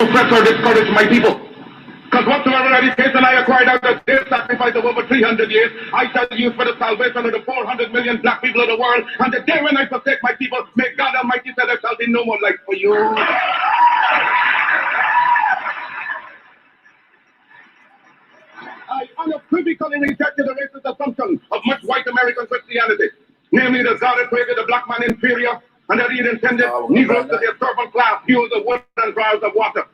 oppress or discourage my people. Because whatsoever education I acquired out of their sacrifice of over 300 years, I shall use for the salvation of the 400 million black people of the world. And the day when I forsake my people, may God Almighty say there shall be no more life for you. I unequivocally rejected the racist assumption of much white American Christianity, namely that God had created the black man inferior and that he had intended Negroes to their servant class, fuels of wood and drawers of water.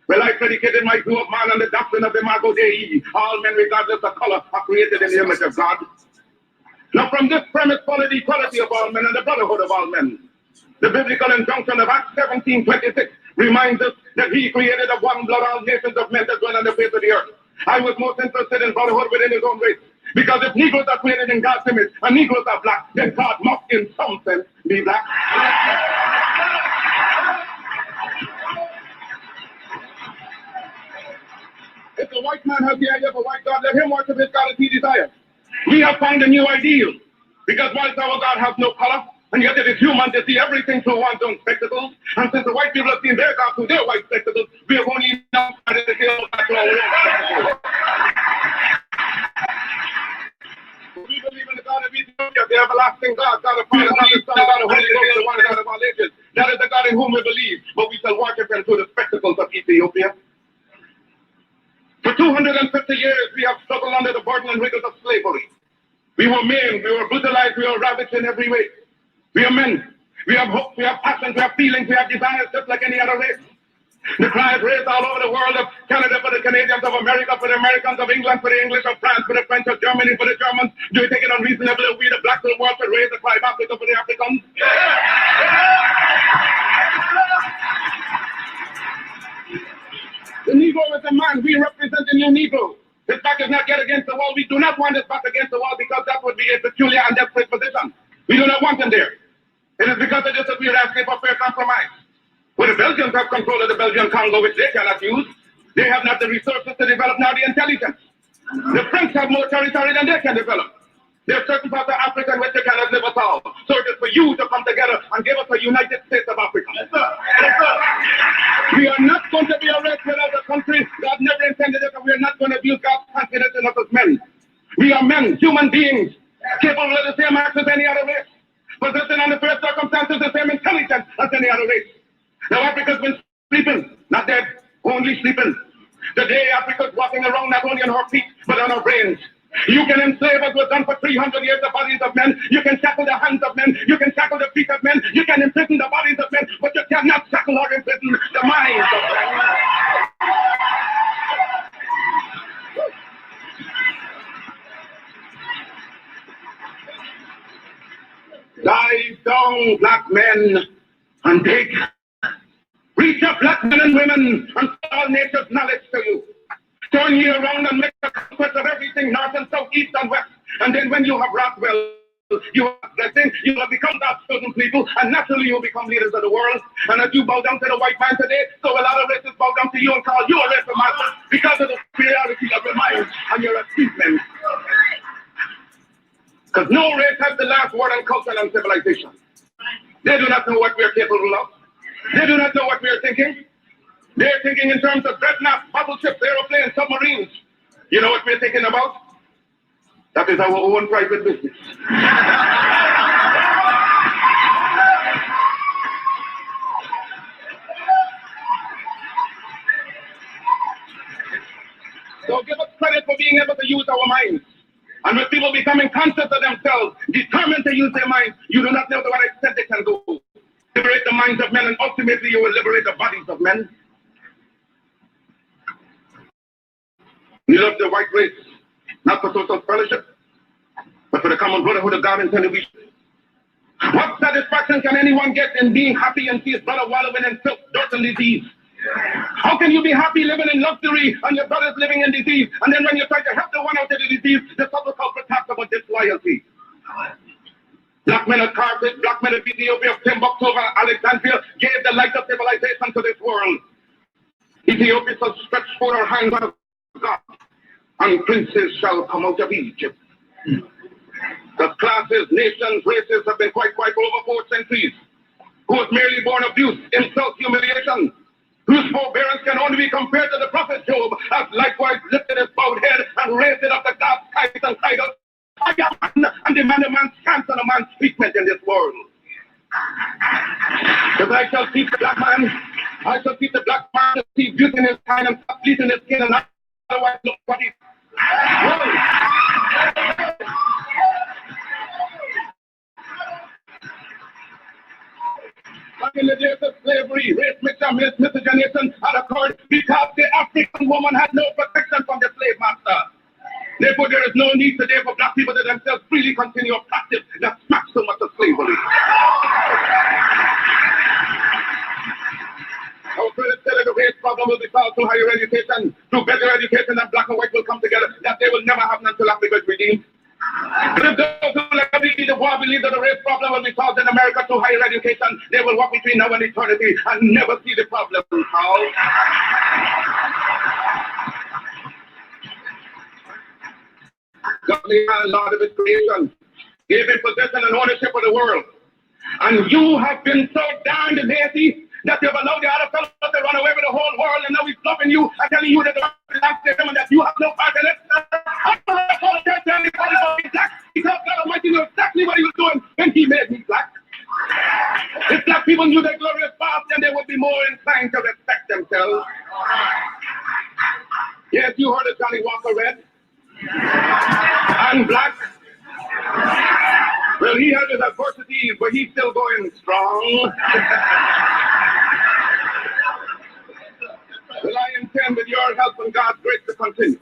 Well, I predicated my view of man on the doctrine of Imago Dei. All men, regardless of color, are created in the image of God. Now, from this premise followed the equality of all men and the brotherhood of all men. The biblical injunction of Acts 17:26 reminds us that he created of one blood all nations of men that dwell on the face of the earth. I was most interested in brotherhood within his own race. Because if Negroes are created in God's image and Negroes are black, then God must, in some sense, be black. If the white man has the idea of a white God, let him worship his God as he desires. We have found a new ideal. Because whilst our God has no color, and yet it is human to see everything through one's own spectacles, and since the white people have seen their God through their white spectacles, we have only now started to see back to our own spectacles. We believe in the God of Ethiopia, the everlasting God, God of Father, God of Son, God of Holy Ghost, the one God of all ages. That is the God in whom we believe, but we shall worship him through the spectacles of Ethiopia. For 250 years, we have struggled under the burden and rigors of slavery. We were maimed, we were brutalized, we were ravaged in every way. We are men. We have hopes, we have passions, we have feelings, we have desires just like any other race. The cry is raised all over the world of Canada for the Canadians, of America for the Americans, of England for the English, of France for the French, of Germany for the Germans. Do you think it unreasonable that we, the blacks of the world, should raise the cry of Africa for the Africans? The Negro is a man. We represent the new Negro. His back is not yet against the wall. We do not want his back against the wall because that would be a peculiar and desperate position. We do not want him there. It is because of this that we are asking for fair compromise. Well, the Belgians have control of the Belgian Congo, which they cannot use. They have not the resources to develop, nor the intelligence. The French have more territory than they can develop. There are certain parts of Africa in which they cannot live at all. So it is for you to come together and give us a United States of Africa. Yes, sir. Yes, sir. We are not going to be a race without a country. God never intended it, and we are not going to abuse God's confidence in us as men. We are men, human beings, capable of the same acts as any other race, possessing under fair circumstances the same intelligence as any other race. Now Africa's been sleeping, not dead, only sleeping. Today Africa's walking around not only on her feet, but on her brains. You can enslave as was done for 300 years the bodies of men. You can shackle the hands of men. You can shackle the feet of men. You can imprison the bodies of men, but you cannot shackle or imprison the minds of men. Lie down, black men, and take. Reach up, black men and women, and all nature's knowledge to you. Turn ye around and make a conquest of everything, north and south, east and west. And then when you have wrought well, you have blessing, you will become God's chosen people, and naturally you will become leaders of the world. And as you bow down to the white man today, so a lot of races bow down to you and call you a race of masters because of the superiority of your mind and your achievements. Because no race has the last word on culture and civilization. They do not know what we are capable of. They do not know what we are thinking. They're thinking in terms of dreadnoughts, battleships, aeroplanes, submarines. You know what we're thinking about? That is our own private business. So give us credit for being able to use our minds. And with people becoming conscious of themselves, determined to use their minds, you do not know to what extent they can go. Liberate the minds of men, and ultimately you will liberate the bodies of men. We love the white race, not for social fellowship, but for the common brotherhood of God and television. What satisfaction can anyone get in being happy and see his brother wallowing in filth, dirt, and disease? How can you be happy living in luxury and your brother's living in disease? And then when you try to help the one out of the disease, the subtle culprit talks about disloyalty. Black men of Carthage, black men of Ethiopia, of Timbuktu, Alexandria gave the light of civilization to this world. Ethiopia shall stretch forth her hands out of God, and princes shall come out of Egypt. The classes, nations, races have been quite for over 4 centuries. Who was merely born abuse, insult, humiliation. whose forbearance can only be compared to the prophet Job, has likewise lifted his bowed head and raised it up to God's skies and cried out, I am man, and demand a man's chance and a man's treatment in this world. Because I shall teach the black man, I shall teach the black man to see beauty in his kind and stop bleaching his skin, and otherwise look what he's. Back in the days of slavery, race miscegenation had occurred because the African woman had no protection from the slave master. Therefore, there is no need today for black people to themselves freely continue a practice that smacks so much of slavery. Our critics say that the race problem will be solved through higher education, through better education, and black and white will come together. That they will never happen until Africa is redeemed. But if those who like the war believe that the race problem will be solved in America through higher education, they will walk between now and eternity and never see the problem solved. God, the Lord of his creation, gave him possession and ownership of the world. And you have been so darned lazy that you've allowed the other fellows to run away with the whole world, and now he's stopping you and telling you that the world belongs to him and that you have no part in it. I don't apologize to anybody for being black, because God Almighty knew exactly what he was doing when he made me black. If black people knew their glorious past, then they would be more inclined to respect themselves. Yes, you heard of Johnny Walker Red and black. Well, he had his adversities, but he's still going strong. Well, I intend with your help and God's grace to continue,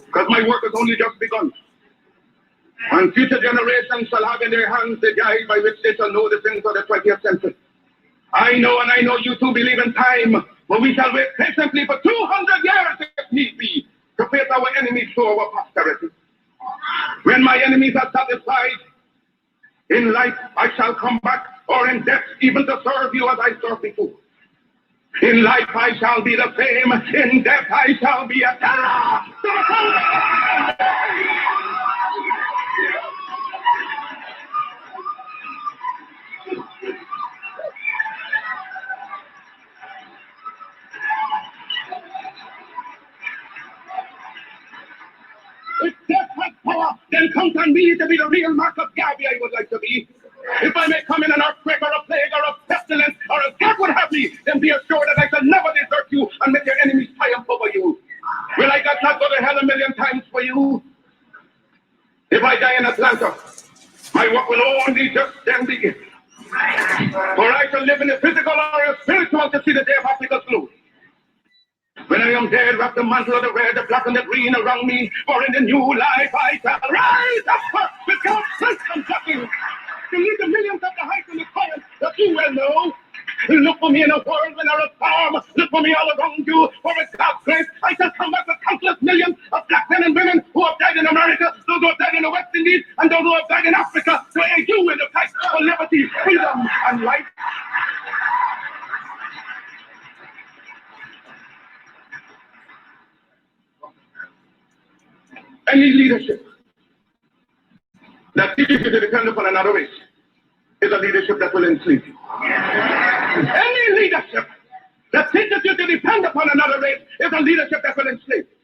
because my work has only just begun. And future generations shall have in their hands the guide by which they shall know the things of the 20th century. I know, and I know you too believe in time, but we shall wait patiently for 200 years if need be, to face our enemies to our posterity. When my enemies are satisfied, in life I shall come back, or in death even to serve you as I served before. In life I shall be the same, in death I shall be a terror. If death has power, then count on me to be the real Marcus Garvey I would like to be. If I may come in an earthquake or a plague or a pestilence or as God would have me, then be assured that I shall never desert you and make your enemies triumph over you. Will I not go to hell a million times for you? If I die in Atlanta, my work will only just then begin. For I shall live in the physical or the spiritual to see the day of Africa's glory. When I am dead, wrap the mantle of the red, the black, and the green around me, for in the new life I shall rise up with God's strength and blessings to lead the millions of the heights and the triumph that you well know. Look for me in a world when there is storm. Look for me all around you, for with God's grace I shall come back with countless millions of black men and women who have died in America, those who have died in the West Indies, and those who have died in Africa, to aid you in the fight for liberty, freedom, and life. Any leadership that teaches you to depend upon another race is a leadership that will enslave you. Any leadership that teaches you to depend upon another race is a leadership that will enslave you.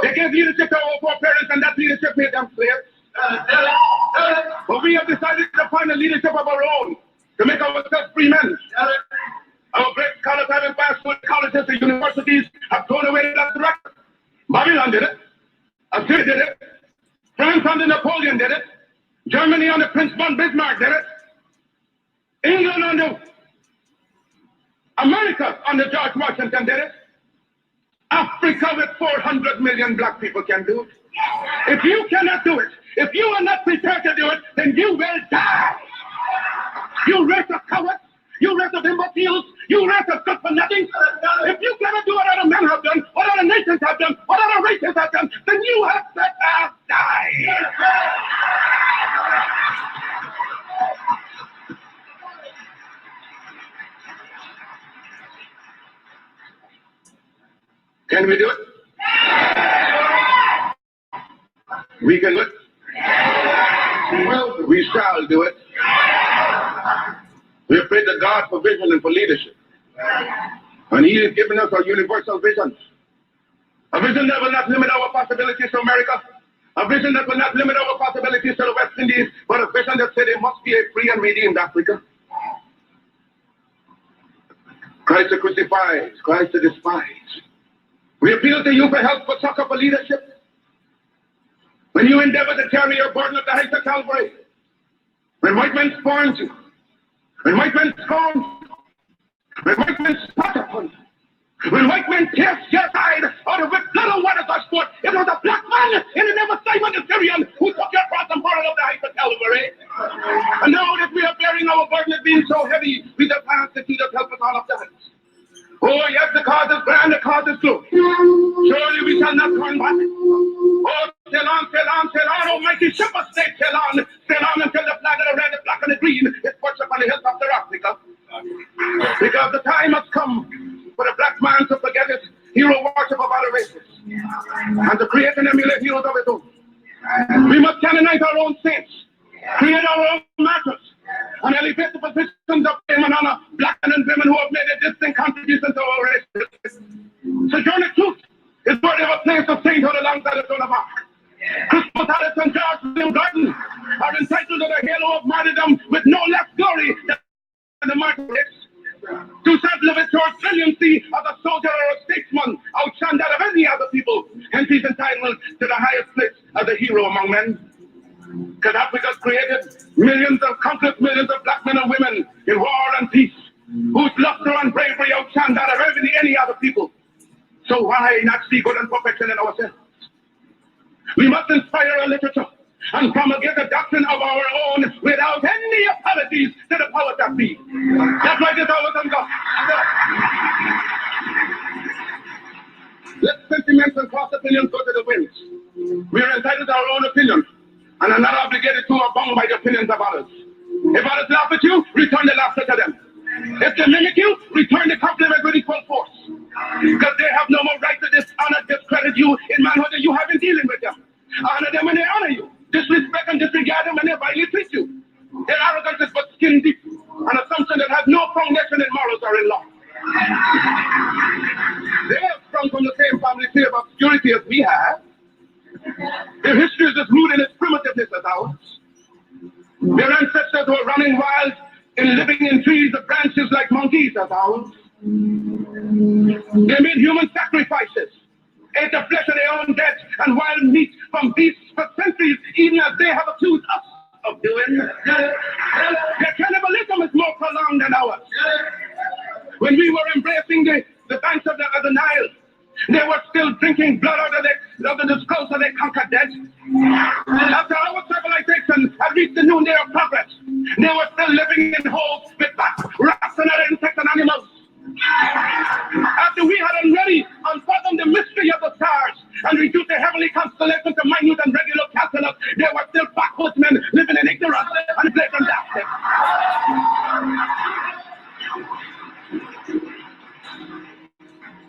They gave leadership to our foreparents, and that leadership made them slaves. But we have decided to find a leadership of our own to make ourselves free men. Our great scholars have passed through colleges and universities have thrown away that direction. Babylon did it. Assyria did it. France under Napoleon did it. Germany under Prince von Bismarck did it. England under America under George Washington did it. Africa with 400 million black people can do it. If you cannot do it, if you are not prepared to do it, then you will die. You race of cowards. You race of imbeciles. You race of good for nothing. If you cannot do what other men have done, what other nations have done, what other races have done, then you have set us die. Can we do it? We can do it. Well, we shall do it. We pray to God for vision and for leadership. And he is giving us a universal vision. A vision that will not limit our possibilities to America. A vision that will not limit our possibilities to the West Indies, but a vision that said it must be a free and redeemed Africa. Christ the crucified, Christ the despised. We appeal to you for help, for succor, for leadership. When you endeavor to carry your burden of the heights of Calvary, when white men scorn you, when white men scorn you, when white men spat upon you, when white men pierced your side, out of which blood and waters are sport, it was a black man in the name of Simon the Syrian who took your cross and brought it up the heights of Calvary. And now that we are bearing our burden of being so heavy, we just ask that you just help us all of that. Oh yes, the cause is grand, the cause is good. Surely we shall not turn back. Oh, sail on, almighty shepherd, sail on until the flag of the red, the black, and the green is perched upon the hills of Africa. Because the time has come for the black man to forget his hero worship of other races and to create and emulate heroes of his own. We must canonize our own saints, create our own martyrs, and elevate the positions of fame and honor black men and women who have made a distinct contribution to our race. Sojourner Truth is worthy of a place of sainthood alongside the Son of Arc. Christmas Alice and George William Gordon are entitled to the halo of martyrdom with no less glory than the martyr race. To sample of its brilliancy as a soldier or a statesman outshine that of any other people, hence he's entitled to the highest place as a hero among men. Because Africa's created millions of countless millions of black men and women in war and peace, whose luster and bravery outshine that of any other people. So why not see good and perfection in ourselves? We must inspire our literature and promulgate the doctrine of our own without any apologies to the powers that be. That's why this always on God. Let sentiments and cross opinions go to the winds. We are entitled to our own opinion and are not obligated to or bound by the opinions of others. If others laugh at you, return the laughter to them. If they mimic you, return the compliment with equal force. Because they have no more right to dishonor, discredit you in manhood that you have in dealing with them. Honor them when they honor you. Disrespect and disregard them when they vilely treat you. Their arrogance is but skin deep, an assumption that has no foundation in morals or in law. They have sprung from the same family tree of obscurity as we have. Their history is as rude in its primitiveness as ours. Their ancestors were running wild and living in trees of branches like monkeys as ours. They made human sacrifices, ate the flesh of their own dead and wild meat from beasts for centuries, even as they have accused us of doing. Their cannibalism is more prolonged than ours. When we were embracing the banks of the Nile, they were still drinking blood out of the skulls of their conquered dead. After our civilization had reached the noonday of progress, they were still living in holes with bats, rats, and other insects and animals. After we had already unfathomed the mystery of the stars and reduced the heavenly constellation to minute and regular calculus, there were still backwoodsmen living in ignorance and blatant darkness.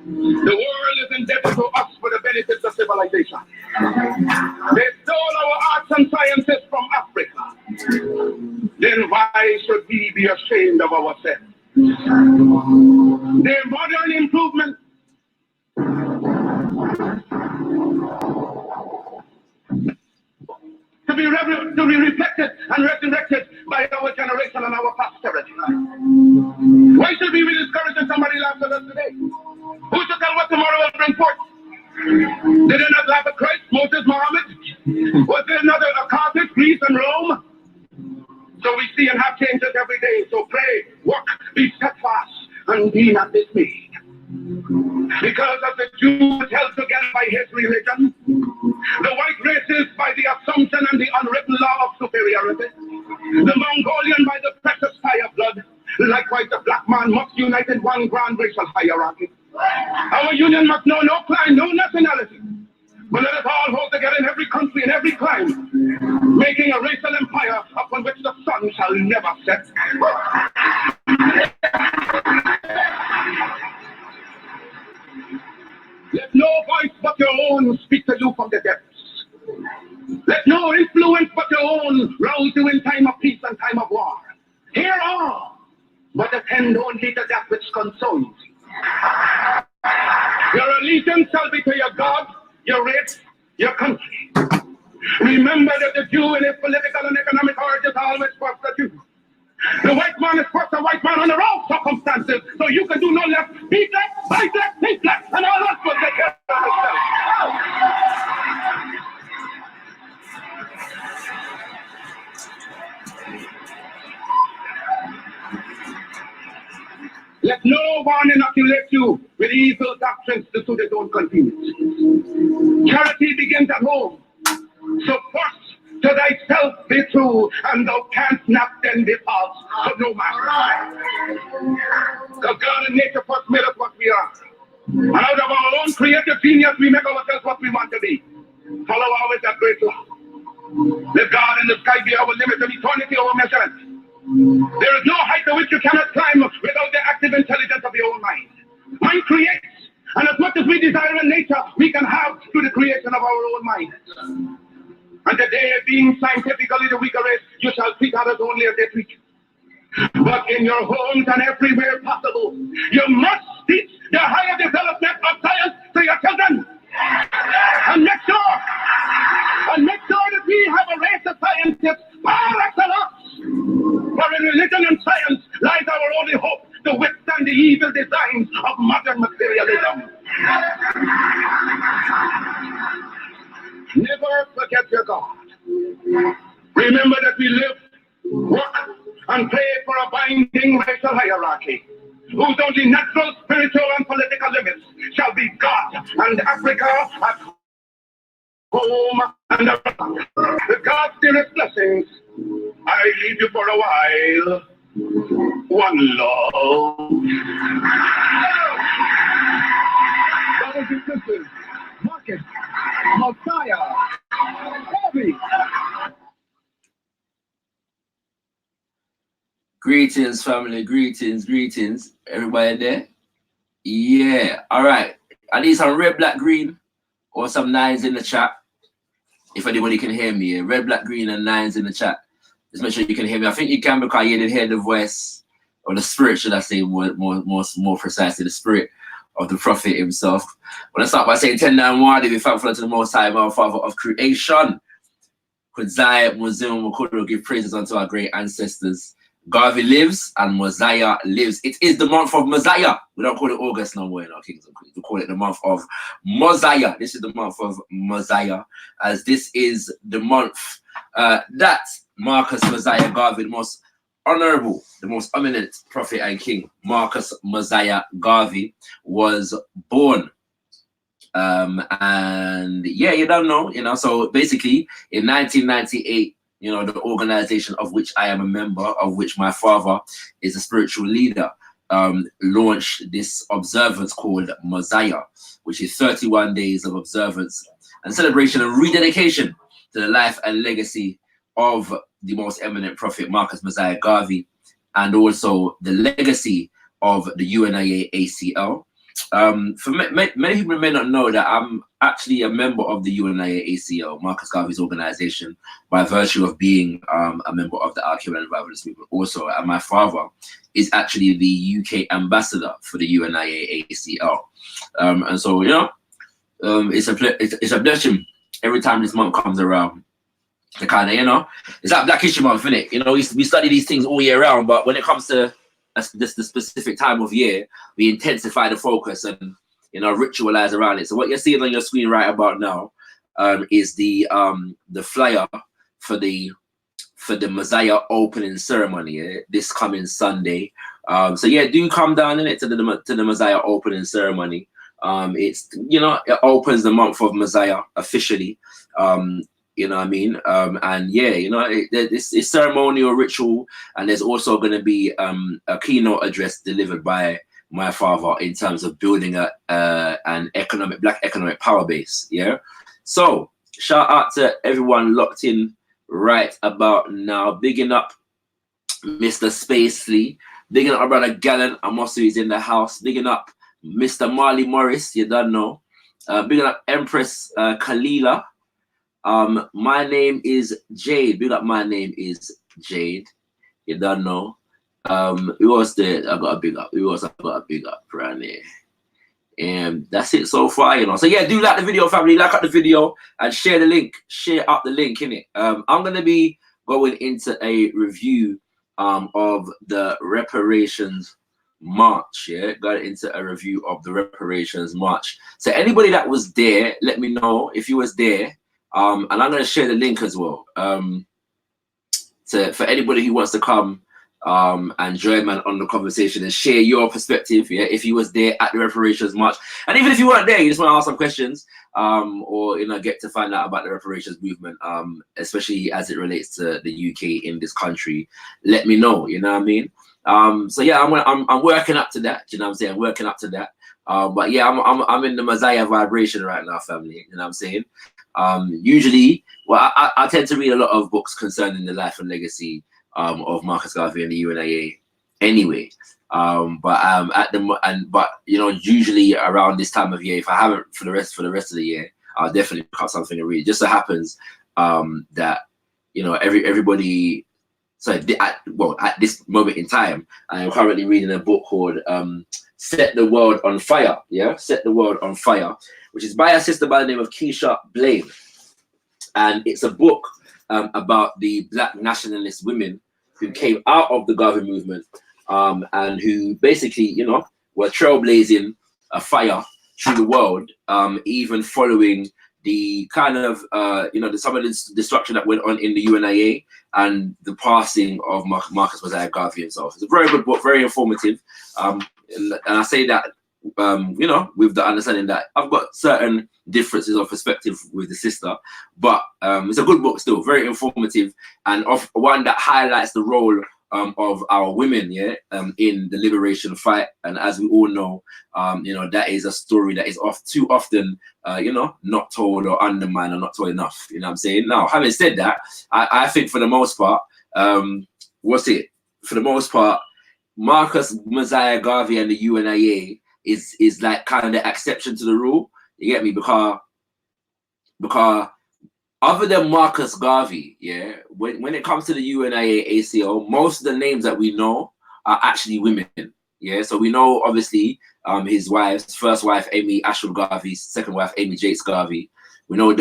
The world is indebted to us for the benefits of civilization. They stole our arts and sciences from Africa. Then why should we be ashamed of ourselves? Their modern improvement to be reflected and resurrected by our generation and our posterity. Why should we be discouraged when somebody laughs at us today? Who should tell what tomorrow will bring forth? Did they not laugh at Christ, Moses, Muhammad? Was there another Carthage, Greece, and Rome? So we see and have changes every day. So pray, work, be steadfast, and be not dismayed. Because of the Jews held together by his religion, the white races by the assumption and the unwritten law of superiority, the Mongolian by the precious fire blood, likewise the black man must unite in one grand racial hierarchy. Our union must know no clime, no nationality, but let us all hold together in every country and every clime, making a racial empire upon which the sun shall never set. Let no voice but your own speak to you from the depths. Let no influence but your own rouse you in time of peace and time of war. Hear all, but attend only to that which consoles you. allegiance shall be to your God, your race, your country. Remember that the Jew in his political and economic origins always first the Jew. The white man is first a white man under all circumstances, so you can do no less. Be black, buy black, think black, and all else will take care of itself. Let no one inoculate you with evil doctrines to suit his own convenience. Charity begins at home. So first to thyself be true, and thou canst not then be false to no man. Because God and nature first made us what we are. And out of our own creative genius, we make ourselves what we want to be. Follow always that great law. Let God in the sky be our limit and eternity our measurement. There is no height to which you cannot climb without the active intelligence of your own mind. Mind creates, and as much as we desire in nature, we can have through the creation of our own mind. And today, being scientifically the weaker race, you shall treat others only as they treat you. But in your homes and everywhere possible, you must teach the higher development of science to your children. And make sure that we have a race of scientists par excellence. For in religion and science lies our only hope to withstand the evil designs of modern materialism. Never forget your God. Remember that we live, work, and pray for a binding racial hierarchy, whose only natural, spiritual, and political limits shall be God and Africa at home and around. With God's dearest blessings, I leave you for a while. One love. Brothers and sisters, Marcus, Messiah, Bobby. Greetings, family. Greetings. Everybody there? Yeah. All right. I need some red, black, green, or some nines in the chat. If anybody can hear me, yeah. Red, black, green, and nines in the chat. Just make sure you can hear me. I think you can because you didn't hear the voice, or the spirit, should I say, more precisely, the spirit of the prophet himself. When I start by saying 10-9-1, be thankful unto the Most High, our Father of creation. Kudzai, Muzim, Mukuru, give praises unto our great ancestors. Garvey lives and Mosiah lives. It is the month of Mosiah. We don't call it August no more in our Kings and Queens. We call it the month of Mosiah. This is the month of Mosiah, as this is the month that Marcus Mosiah Garvey, the most honorable, the most eminent prophet and king, Marcus Mosiah Garvey, was born. And yeah, you don't know, so basically in 1998, the organization of which I am a member, of which my father is a spiritual leader, launched this observance called Mosiah, which is 31 days of observance and celebration and rededication to the life and legacy of the most eminent prophet, Marcus Mosiah Garvey, and also the legacy of the UNIA ACL. For many people may not know that I'm actually a member of the UNIA ACL, Marcus Garvey's organization, by virtue of being a member of the Archaeological Revivalist movement also. And my father is actually the UK ambassador for the UNIA ACL. And so, it's a blessing every time this month comes around. The kind of, it's like Black History Month, isn't it? We study these things all year round, but when it comes to the specific time of year, we intensify the focus and ritualize around it. So what you're seeing on your screen right about now is the flyer for the Mosiah opening ceremony, this coming Sunday. So yeah, do come down in it to the Mosiah opening ceremony. It's it opens the month of Mosiah officially. You know what I mean? And yeah, it's ceremonial ritual, and there's also going to be a keynote address delivered by my father in terms of building an black economic power base. Yeah. So shout out to everyone locked in right about now. Bigging up Mr. Spacely. Bigging up our brother Gallen. Amosu is in the house. Bigging up Mr. Marley Morris. You don't know. Bigging up Empress Kalila. My name is Jade. Big up, my name is Jade. You don't know. Who was there? I got a big up. Who else I got a big up right there? And that's it so far, you know. So yeah, do like the video, family, like up the video and share the link, share up the link in it. I'm gonna be going into a review of the Reparations March. Yeah, got into a review of the Reparations March. So anybody that was there, let me know if you was there. And I'm gonna share the link as well. For anybody who wants to come and join man on the conversation and share your perspective, yeah, if you was there at the Reparations March, and even if you weren't there, you just want to ask some questions, or you know, get to find out about the reparations movement, especially as it relates to the UK in this country, let me know. You know what I mean? So yeah, I'm working up to that. You know what I'm saying? Working up to that. But yeah, I'm in the Messiah vibration right now, family. You know what I'm saying? Usually, well, I tend to read a lot of books concerning the life and legacy of Marcus Garvey and the UNIA anyway. But you know, usually around this time of year, if I haven't for the rest of the year, I'll definitely pick up something to read. It just so happens that you know everybody. So at this moment in time, I am currently reading a book called "Set the World on Fire." Yeah, "Set the World on Fire," which is by a sister by the name of Keisha Blame, and it's a book about the Black nationalist women who came out of the Garvey movement and who basically, you know, were trailblazing a fire through the world, even following the kind of, you know, some of the destruction that went on in the UNIA and the passing of Marcus Mosiah Garvey himself. It's a very good book, very informative. And I say that, you know, with the understanding that I've got certain differences of perspective with the sister, but it's a good book still, very informative, and of one that highlights the role of our women, yeah, in the liberation fight. And as we all know, you know, that is a story that is too often, you know, not told or undermined or not told enough. You know what I'm saying? Now, having said that, I think for the most part, for the most part, Marcus Mosiah Garvey and the UNIA is like kind of the exception to the rule. You get me? Because other than Marcus Garvey, yeah, when it comes to the UNIA ACO, most of the names that we know are actually women. Yeah, so we know obviously his wife's first wife, Amy Ashwell Garvey, second wife, Amy Jakes Garvey. We know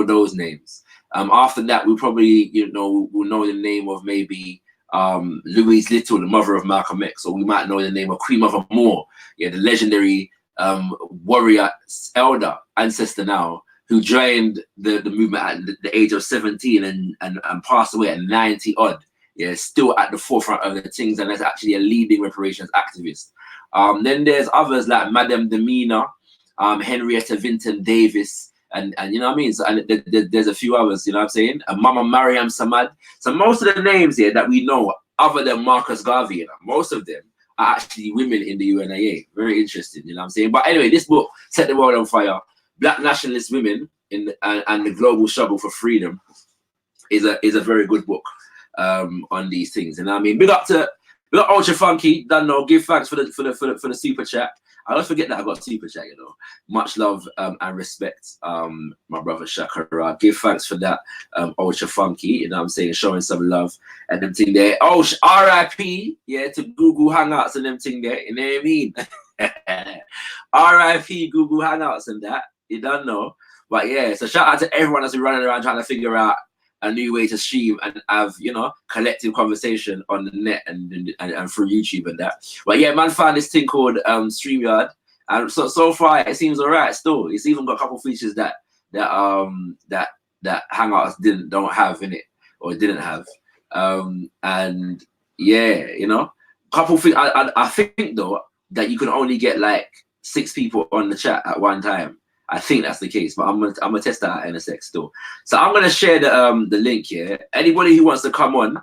those names. After that, we probably, you know, we'll know the name of maybe Louise Little, the mother of Malcolm X, or we might know the name of Queen Mother Moore, yeah, the legendary warrior elder ancestor now, who joined the movement at the age of 17 and passed away at 90 odd. Yeah, still at the forefront of the things, and is actually a leading reparations activist. Then there's others like Madame Demina, Henrietta Vinton Davis, and you know what I mean? So, and there's a few others, you know what I'm saying? And Mama Mariam Samad. So most of the names here that we know, other than Marcus Garvey, you know, most of them are actually women in the UNIA. Very interesting, you know what I'm saying? But anyway, this book, Set the World on Fire, Black nationalist women and the global struggle for freedom, is a very good book on these things. And I mean, big up Ultra Funky. Don't know. Give thanks for the super chat. I don't forget that I got super chat. You know, much love and respect, my brother Shakara. Give thanks for that, Ultra Funky. You know what I'm saying, showing some love and them thing there. Oh, R.I.P. Yeah, to Google Hangouts and them thing there. You know what I mean? R.I.P. Google Hangouts and that. You don't know, but yeah. So shout out to everyone that's been running around trying to figure out a new way to stream and have, you know, collective conversation on the net and through YouTube and that. But yeah, man, found this thing called StreamYard, and so far it seems alright. Still, it's even got a couple features that Hangouts don't have in it, or didn't have. And yeah, you know, couple things. I think though that you can only get like 6 people on the chat at one time. I think that's the case, but I'm gonna test that out in a sec still. So I'm gonna share the link here. Anybody who wants to come on,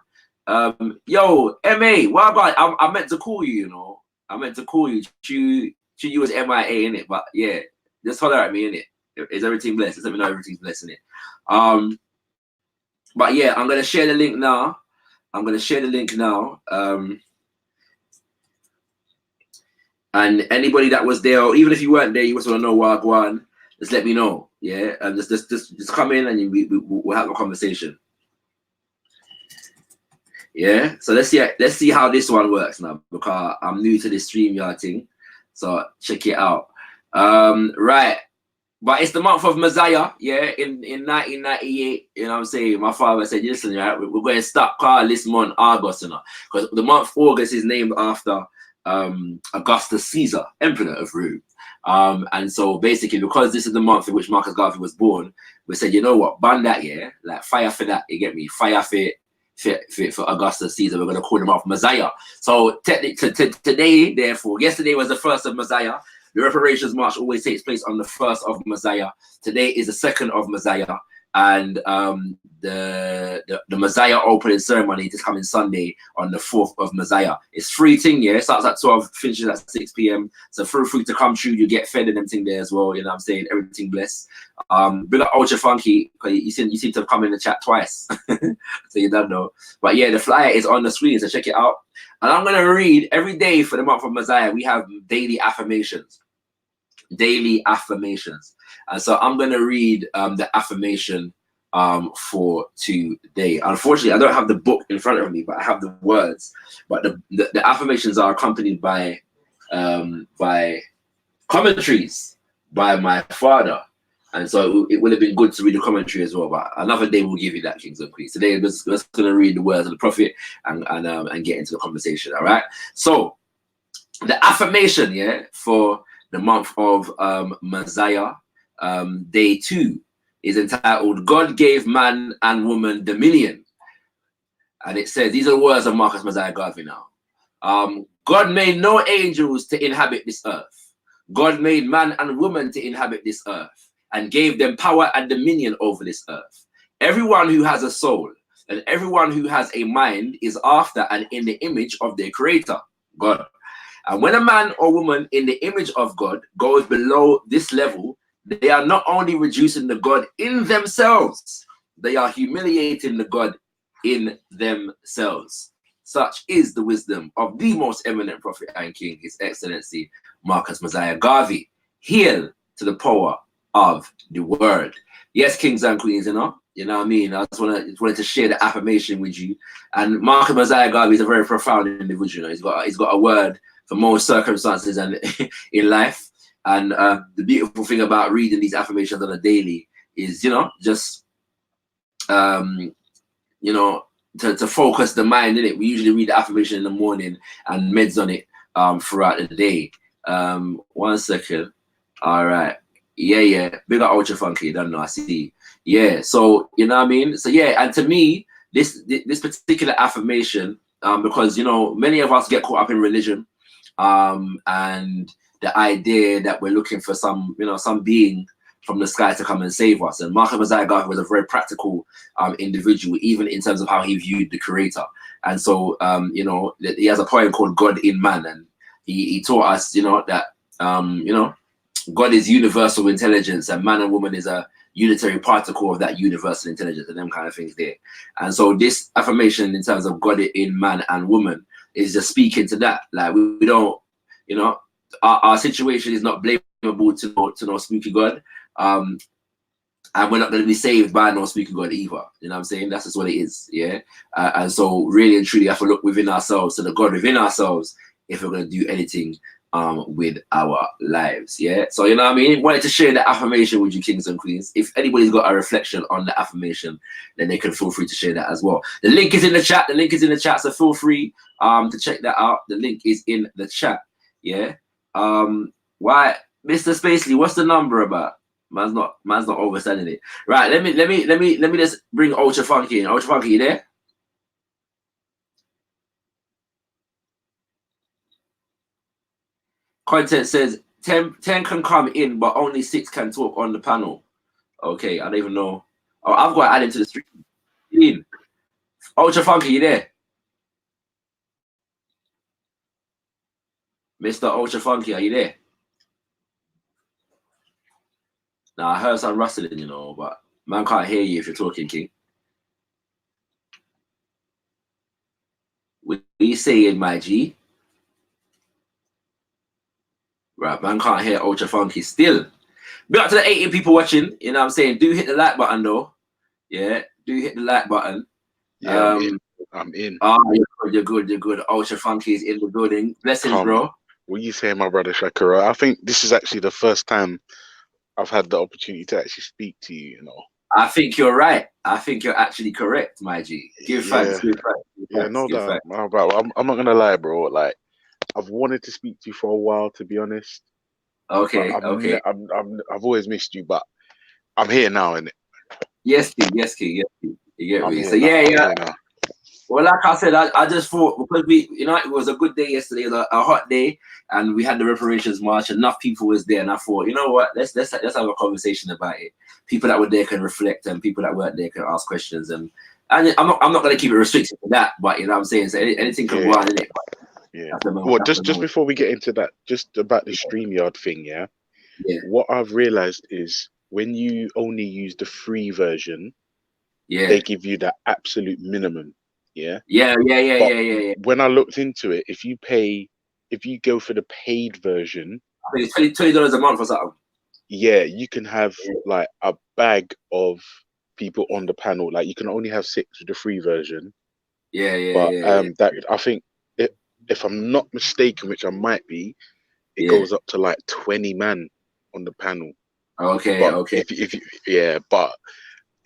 yo, MA, what about? I meant to call you, you know. I meant to call you. You was MIA in it, but yeah, just holler at me in it. Is everything blessed? Just let me know everything's blessed in it. But yeah, I'm gonna share the link now. And anybody that was there, or even if you weren't there, you just want to know what I go on, just let me know, yeah, and just come in and we'll have a conversation, yeah. So let's see how this one works now, because I'm new to this StreamYard thing, so check it out. Right. But it's the month of Messiah, yeah. In 1998, you know what I'm saying? My father said, listen, right, we're going to stop calling this month August, you know, because the month August is named after Augustus Caesar, Emperor of Rome. And so basically, because this is the month in which Marcus Garvey was born, we said, you know what, ban that, yeah, like fire for that, you get me? Fire for Augustus Caesar. We're going to call him off Messiah. So today, therefore, yesterday was the first of Messiah. The Reparations March always takes place on the 1st of Messiah. Today is the 2nd of Messiah. And the Messiah opening ceremony this coming Sunday on the 4th of Messiah. It's free thing, yeah. It starts at 12, finishes at 6 p.m. So feel free to come through. You get fed and everything there as well. You know what I'm saying? Everything blessed. Big up Ultra Funky, because you seem to have come in the chat twice. So you don't know. But yeah, the flyer is on the screen, so check it out. And I'm going to read every day for the month of Messiah. We have daily affirmations. Daily affirmations. And so I'm going to read the affirmation for today. Unfortunately, I don't have the book in front of me, but I have the words. But the affirmations are accompanied by commentaries by my father. And so it would have been good to read the commentary as well. But another day we'll give you that, Kings and Queens. Today we're just going to read the words of the prophet and get into the conversation. All right. So the affirmation, yeah, for the month of Messiah, day 2, is entitled "God gave man and woman dominion," and it says, these are the words of Marcus Messiah Garvey now. God made no angels to inhabit this earth. God made man and woman to inhabit this earth and gave them power and dominion over this earth. Everyone who has a soul and everyone who has a mind is after and in the image of their creator, God. And when a man or woman in the image of God goes below this level, they are not only reducing the God in themselves, they are humiliating the God in themselves. Such is the wisdom of the most eminent prophet and king, His Excellency Marcus Messiah Garvey. Hail to the power of the word. Yes, kings and queens, you know what I mean? I just wanted to share the affirmation with you. And Marcus Messiah Garvey is a very profound individual. He's got a word for most circumstances and in life. And the beautiful thing about reading these affirmations on a daily is, just to focus the mind in it. We usually read the affirmation in the morning and meds on it throughout the day. 1 second. All right. Yeah. Big up Ultra Funky. Don't know. I see. Yeah. So you know what I mean. So yeah. And to me, this particular affirmation, because many of us get caught up in religion, and the idea that we're looking for some being from the sky to come and save us. And Marcus Messiah Garvey was a very practical individual, even in terms of how he viewed the creator. And so, he has a poem called God in Man. And he taught us, that, God is universal intelligence and man and woman is a unitary particle of that universal intelligence and them kind of things there. And so this affirmation in terms of God in man and woman is just speaking to that. Like we don't, our situation is not blameable to no spooky God. And we're not going to be saved by no spooky God either. You know what I'm saying? That's just what it is. Yeah. And so really and truly have to look within ourselves, to the God within ourselves, if we're going to do anything with our lives. Yeah. So you know what I mean? Wanted to share the affirmation with you, kings and queens. If anybody's got a reflection on the affirmation, then they can feel free to share that as well. The link is in the chat. So feel free to check that out. The link is in the chat. Yeah. Why, Mr. Spacely, what's the number about? Man's not overstanding it. Right, let me just bring Ultra Funky in. Ultra Funky, you there? Content says 10 can come in, but only 6 can talk on the panel. Okay, I don't even know. Oh, I've got to add into the stream. Ultra Funky, you there? Mr. Ultra Funky, are you there? Now, I heard some rustling, but man can't hear you if you're talking, King. What are you saying, my G? Right, man can't hear Ultra Funky still. Big up to the 18 people watching, you know what I'm saying? Do hit the like button, though. Yeah, do hit the like button. Yeah, I'm in. Oh, you're good. Ultra Funky is in the building. Blessings, bro. What you saying, my brother Shakira? I think this is actually the first time I've had the opportunity to actually speak to you. You know. I think you're right. I think you're actually correct, my G. Give thanks. Give thanks. Give Yeah, thanks, no give doubt. thanks. No doubt. I'm not gonna lie, bro. Like, I've wanted to speak to you for a while, to be honest. Okay, But okay. I've always missed you, but I'm here now, innit? Yes, King. Yes, King. Yes, King. You get I'm me? here So now. yeah, I'm yeah. here now. Well, like I said, I just thought because it was a good day yesterday, it was a hot day, and we had the Reparations March. Enough people was there, and I thought, you know what, let's have a conversation about it. People that were there can reflect, and people that weren't there can ask questions. And I'm not going to keep it restricted to that, but you know what I'm saying. So anything can go on in it. Yeah. Well, just before we get into that, just about the StreamYard thing, yeah. Yeah. What I've realized is when you only use the free version, yeah, they give you the absolute minimum. Yeah. Yeah. When I looked into it, if you go for the paid version, I think it's $20 a month or something. Yeah, you can have like a bag of people on the panel. Like you can only have 6 with the free version. But that I think if I'm not mistaken, which I might be, it goes up to like 20 man on the panel. Okay, but okay. But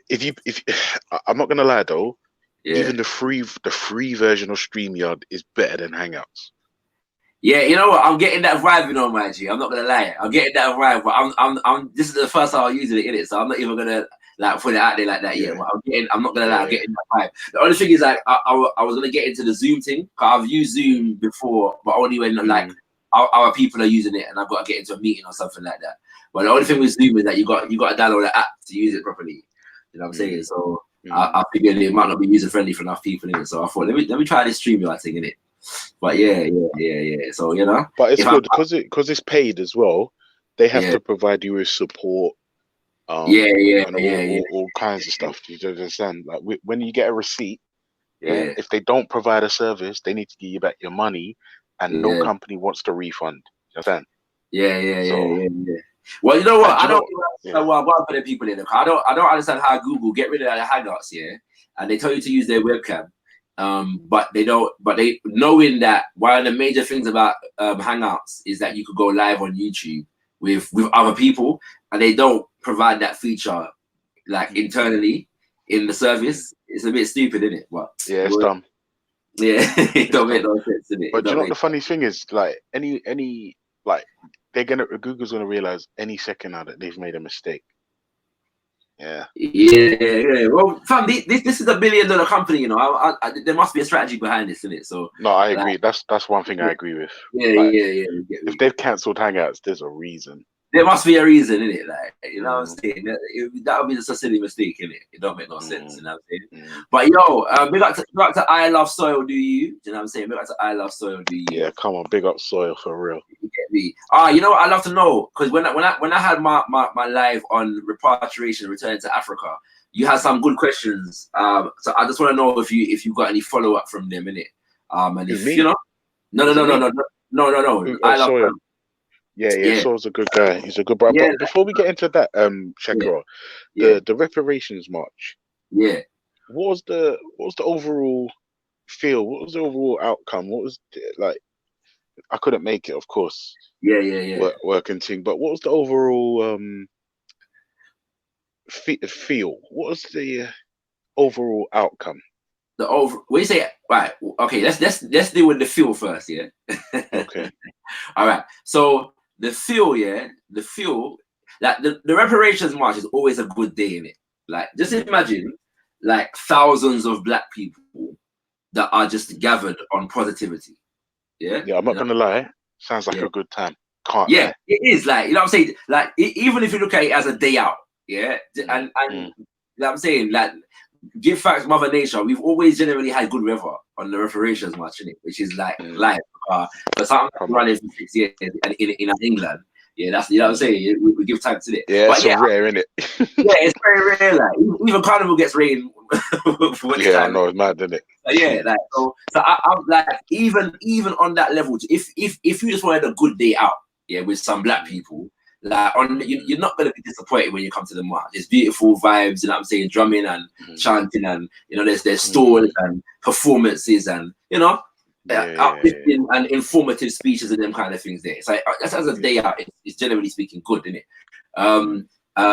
if I'm not gonna lie though, even the free version of StreamYard is better than Hangouts. Yeah, you know what? I'm getting that vibe, you know, my G. I'm not gonna lie. I'm getting that vibe, but I'm. This is the first time I'm using it in it, so I'm not even gonna like put it out there like that yet. But I'm not gonna lie. I'm getting that vibe. The only thing is, like, I was gonna get into the Zoom thing. Cause I've used Zoom before, but only when like our people are using it, and I've got to get into a meeting or something like that. But the only thing with Zoom is that you got to download the app to use it properly. You know what I'm saying? So I figured it might not be user friendly for enough people in it. So I thought let me try this StreamYard thing in it. But yeah. So you know, but it's good because it's paid as well. They have to provide you with support. And all kinds of stuff. You understand? Like when you get a receipt, if they don't provide a service, they need to give you back your money, and no company wants to refund. You understand? Yeah. Well, you know what? I don't understand why one for the people in the car. I don't understand how Google get rid of the Hangouts, and they tell you to use their webcam. But they don't. But they knowing that one of the major things about Hangouts is that you could go live on YouTube with other people, and they don't provide that feature like internally in the service. It's a bit stupid, isn't it? But it's dumb. Yeah, it don't make no sense, innit? But you know what the funny thing is? Like any like Google's gonna realize any second now that they've made a mistake. Yeah. Well, fam, this is $1 billion company, you know. There must be a strategy behind this, isn't it? So no, I agree. That's one thing I agree with. Yeah. If they've cancelled Hangouts, there's a reason. There must be a reason, innit? Like, you know what I'm saying? That would be just a silly mistake, innit? It don't make no sense, you know what I'm saying? But yo, big up to I Love Soil, do you? Do you know what I'm saying? Big up to I Love Soil, do you? Yeah, come on, big up Soil for real. You get me? You know what? I'd love to know, because when I had my live on repatriation, returning to Africa, you had some good questions. So I just want to know if you've got any follow up from them, innit? And if you know, no. I Love Soil. Yeah, Soil's a good guy. He's a good brother. But before we get into that, Shakira, the Reparations March. Yeah. What was the overall feel? What was the overall outcome? What was like? I couldn't make it, of course. Yeah. Working thing. But what was the overall feel? What was the overall outcome? When you say right, okay, let's deal with the feel first, yeah. Okay. All right. So the feel, like the Reparations March is always a good day in it. Like just imagine like thousands of black people that are just gathered on positivity. Yeah, I'm not gonna lie. Sounds like a good time. Can't lie. It is, like, you know what I'm saying? Like even if you look at it as a day out, and you know what I'm saying, like, give thanks Mother Nature. We've always generally had good weather on the Reparations March, which is like life. But something running for 6 years in England, that's, you know what I'm saying. We give thanks to it. Yeah, but it's rare, isn't it? It's very rare. Like even Carnival gets rain. I know, it's mad, isn't it? Like so I'm like even on that level. If you just wanted a good day out, with some black people. Like you're not gonna be disappointed when you come to the march. There's beautiful vibes, you know what I'm saying, drumming and chanting, and you know there's stalls and performances, and you know uplifting and informative speeches and them kind of things there. It's like that's as a day out, it's generally speaking good, isn't it?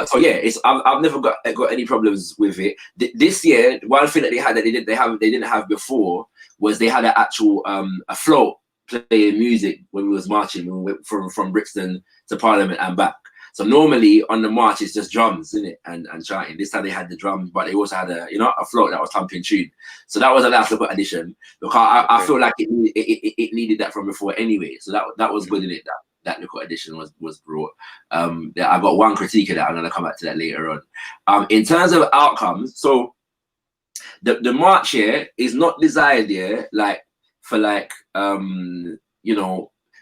So yeah, I've never got any problems with it. This year, one thing that they had that they didn't have before was they had an actual a float playing music when we was marching, when we went from Brixton to Parliament and back. So normally on the march it's just drums, isn't it, and chanting. This time they had the drums, but they also had a float that was thumping tune. So that was a nice little addition, because I feel like it needed that from before anyway. So that was good in it. That little addition was brought. I got one critique of that. I'm gonna come back to that later on. In terms of outcomes, so the march here is not designed here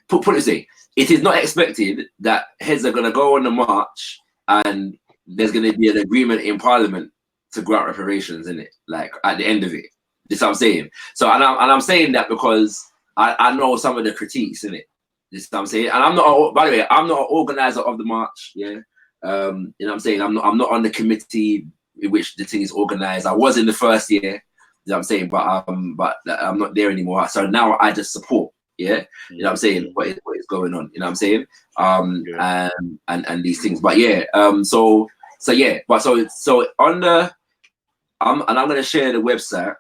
put it this way. It is not expected that heads are going to go on the march and there's going to be an agreement in Parliament to grant reparations, in it, like at the end of it. This is what I'm saying. So, and I'm saying that because I know some of the critiques, in it. This is what I'm saying. And I'm not, by the way, I'm not an organizer of the march. Yeah, you know what I'm saying. I'm not on the committee in which the thing is organized. I was in the first year. You know what I'm saying, but I'm not there anymore. So now I just support. Yeah, you know what I'm saying, what is going on, you know what I'm saying, and these things. But yeah, so on the and I'm gonna share the website.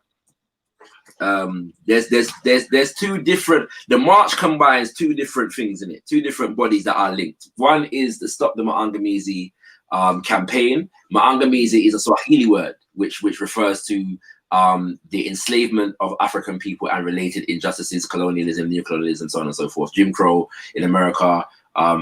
There's two different, the march combines two different things in it, two different bodies that are linked. One is the Stop the Maangamizi campaign. Maangamizi is a Swahili word which refers to the enslavement of African people and related injustices, colonialism, neocolonialism, so on and so forth, Jim Crow in America, all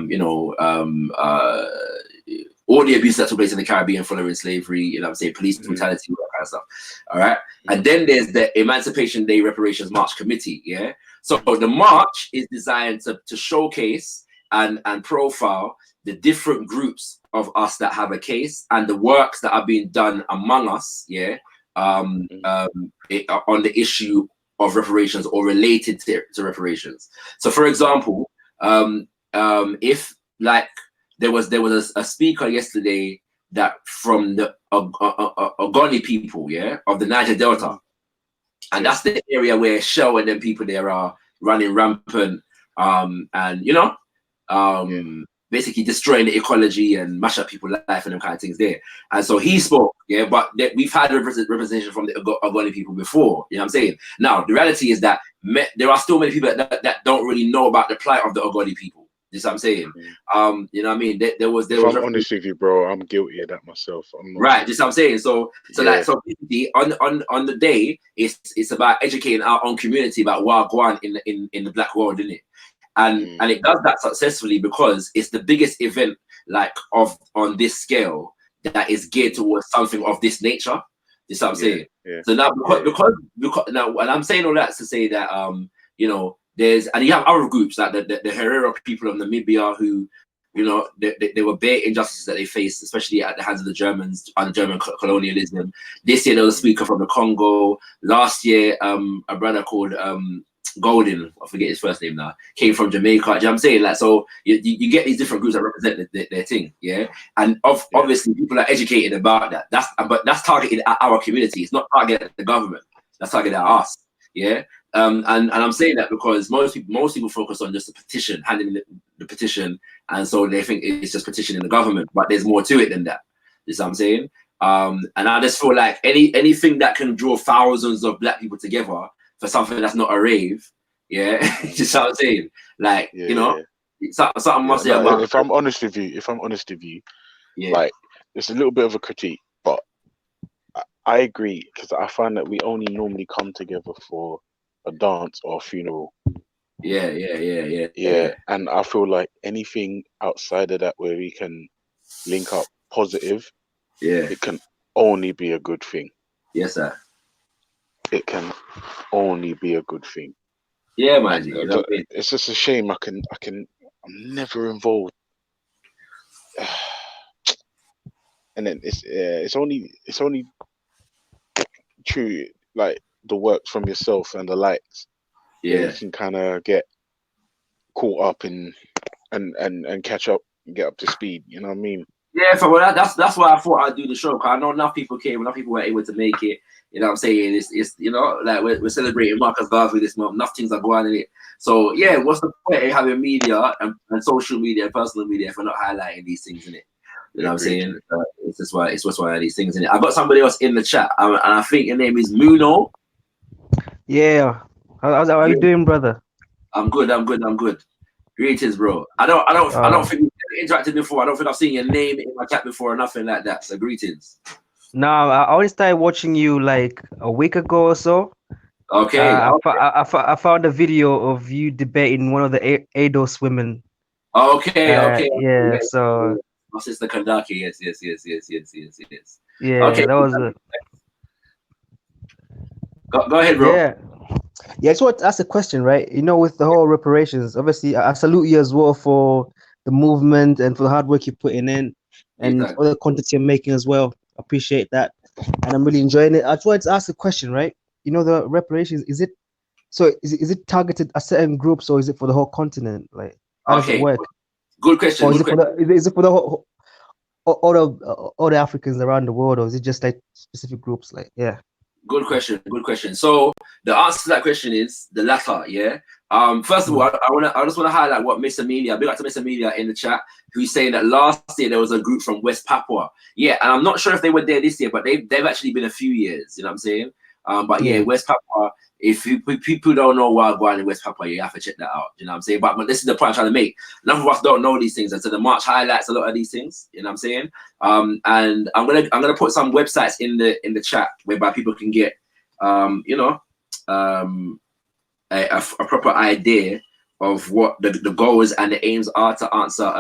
the abuse that took place in the Caribbean following slavery, you know what I'm saying, police brutality, all that kind of stuff. All right. And then there's the Emancipation Day Reparations March Committee. Yeah. So the march is designed to showcase and profile the different groups of us that have a case and the works that are being done among us. Yeah. On the issue of reparations or related to reparations. So for example, if like there was a speaker yesterday that from the Ogoni people, yeah, of the Niger Delta, and that's the area where Shell and them people there are running rampant, and basically destroying the ecology and mash up people's life and them kind of things there. And so he spoke, yeah, but we've had representation from the Ogoni people before, you know what I'm saying? Now, the reality is that there are still many people that don't really know about the plight of the Ogoni people. You know what I'm saying? You know what I mean? There was I'm honest with you, bro, I'm guilty of that myself. Right, just what I'm saying. So basically on the day, it's about educating our own community about what going on in the black world, isn't it? And it does that successfully because it's the biggest event on this scale that is geared towards something of this nature. You know what I'm saying? Yeah. So now because now, and I'm saying all that to say that there's, and you have other groups like the Herero people of Namibia who, they were bare injustices that they faced, especially at the hands of the Germans under German colonialism. This year there was a speaker from the Congo. Last year, a brother called Golden, I forget his first name now, came from Jamaica. Do you know what I'm saying? Like, so you get these different groups that represent their thing, yeah. And obviously people are educated about that. But that's targeted at our community. It's not targeted at the government. That's targeted at us, yeah. And I'm saying that because most people focus on just the petition, handing the petition, and so they think it's just petitioning the government. But there's more to it than that. You know what I'm saying? And I just feel like anything that can draw thousands of black people together for something that's not a rave, yeah. Just what I'm saying, like, something must be. If I'm honest with you, like, it's a little bit of a critique, but I agree, because I find that we only normally come together for a dance or a funeral. Yeah. And I feel like anything outside of that where we can link up positive, it can only be a good thing. Yes, sir. It can only be a good thing. Yeah, man. It's just a shame I'm never involved. And then it's only true, like the works from yourself and the likes. You can kind of get caught up in and catch up and get up to speed. You know what I mean? Yeah, well, that's why I thought I'd do the show, because I know enough people came, enough people were able to make it. You know what I'm saying? It's you know, like we're celebrating Marcus Garvey this month. Enough things are going on in it. So yeah, what's the point of having media and social media and personal media if we're not highlighting these things in it? You know what I'm saying? It's just why these things in it. I got somebody else in the chat, and I think your name is Muno. Yeah. How are you doing, brother? I'm good. Greetings, bro. I don't think we've interacted before. I don't think I've seen your name in my chat before or nothing like that. So greetings. No, I only started watching you like a week ago or so. Okay. I found a video of you debating one of the ADOS women. Okay. Yeah, so my sister Kandaki. Yes. Yeah, okay. that was it. Go ahead, bro. Yeah, I just want to ask a question, right? You know, with the whole reparations, obviously, I salute you as well for the movement and for the hard work you're putting in and all the content you're making as well. Appreciate that, and I'm really enjoying it. I just wanted to ask a question, right? You know, the reparations, is it targeted at certain groups, or is it for the whole continent? Like, how does it work? Good question. Or is it for the whole all the Africans around the world, or is it just like specific groups? Like, yeah. Good question. So the answer to that question is the latter. Yeah. First of all, I just want to highlight what Miss Amelia, big up to Miss Amelia in the chat, who's saying that last year there was a group from West Papua. Yeah, and I'm not sure if they were there this year, but they've actually been a few years. You know what I'm saying? But yeah, West Papua. If people don't know why going in West Papua, you have to check that out. You know what I'm saying? But this is the point I'm trying to make. Enough of us don't know these things, and so the march highlights a lot of these things. You know what I'm saying? And I'm gonna put some websites in the chat whereby people can get a proper idea of what the goals and the aims are to answer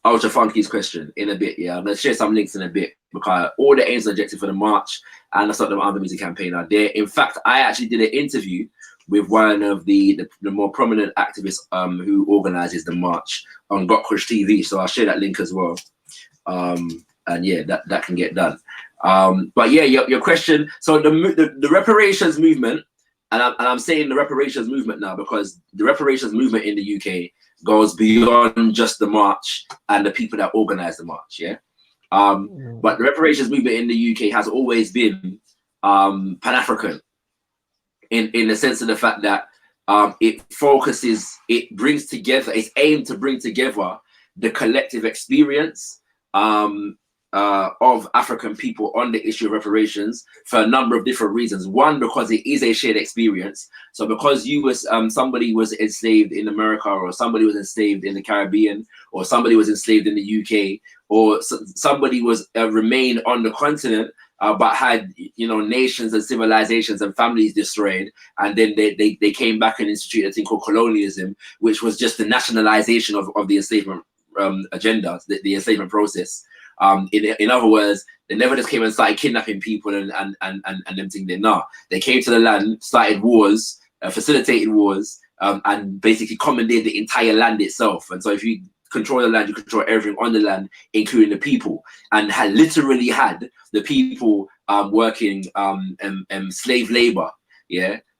Ultra Funky's question in a bit. Yeah, I'm gonna share some links in a bit, because all the aims and objectives for the march and the Stop Armed Music campaign are there. In fact, I actually did an interview with one of the more prominent activists who organizes the march on Gokrush TV, so I'll share that link as well. And yeah, that can get done. But yeah, your question. So the reparations movement, and I'm saying the reparations movement now because the reparations movement in the UK goes beyond just the march and the people that organize the march. Yeah. But the reparations movement in the UK has always been Pan-African in the sense of the fact that it brings together, it's aimed to bring together the collective experience of African people on the issue of reparations for a number of different reasons. One, because it is a shared experience. So because you was somebody was enslaved in America, or somebody was enslaved in the Caribbean, or somebody was enslaved in the UK, or somebody was remained on the continent, but had nations and civilizations and families destroyed, and then they came back and instituted a thing called colonialism, which was just the nationalization of the enslavement agenda, the enslavement process. In other words, they never just came and started kidnapping people and them things. They came to the land, started wars, facilitated wars, and basically commandeered the entire land itself. And so if you control the land, you control everything on the land, including the people, and literally had the people working slave labor,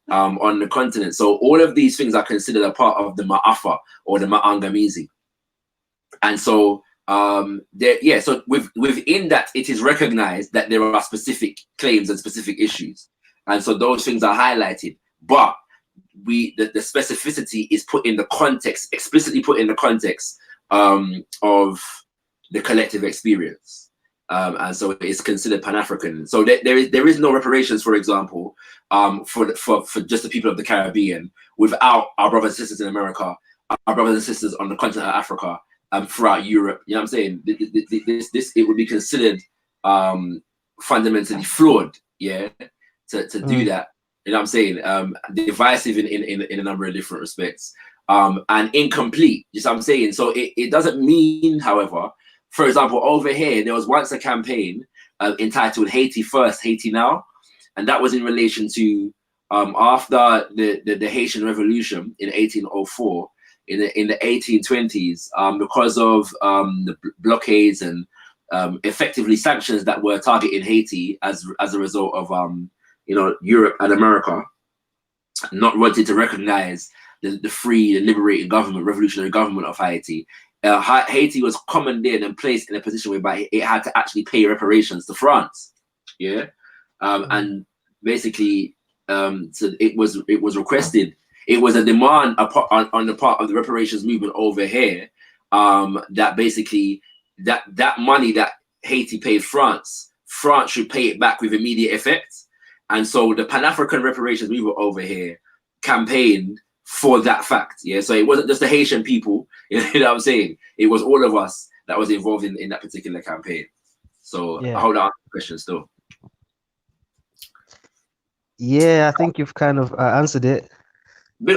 on the continent. So all of these things are considered a part of the Ma'afa or the Ma'angamizi. And so so within that, it is recognized that there are specific claims and specific issues, and so those things are highlighted. But the specificity is put in the context, explicitly put in the context of the collective experience, and so it's considered Pan-African. So there is no reparations, for example, for just the people of the Caribbean without our brothers and sisters in America, our brothers and sisters on the continent of Africa, throughout Europe. You know what I'm saying? This it would be considered fundamentally flawed, to do that. You know what I'm saying? Divisive in a number of different respects, and incomplete. You know what I'm saying? So it doesn't mean, however, for example, over here there was once a campaign entitled Haiti First, Haiti Now, and that was in relation to after the Haitian Revolution in 1804. In the 1820s, because of the blockades and effectively sanctions that were targeting Haiti as a result of Europe and America not wanting to recognize the free and liberated government, revolutionary government of Haiti, Haiti was commandeered and placed in a position whereby it had to actually pay reparations to France. Yeah, and basically, so it was requested. It was a demand on the part of the reparations movement over here, that basically that money that Haiti paid France should pay it back with immediate effect. And so the Pan-African reparations movement over here campaigned for that fact. Yeah, so it wasn't just the Haitian people, you know what I'm saying? It was all of us that was involved in that particular campaign. So I hope that answers the question still. Yeah, I think you've kind of answered it.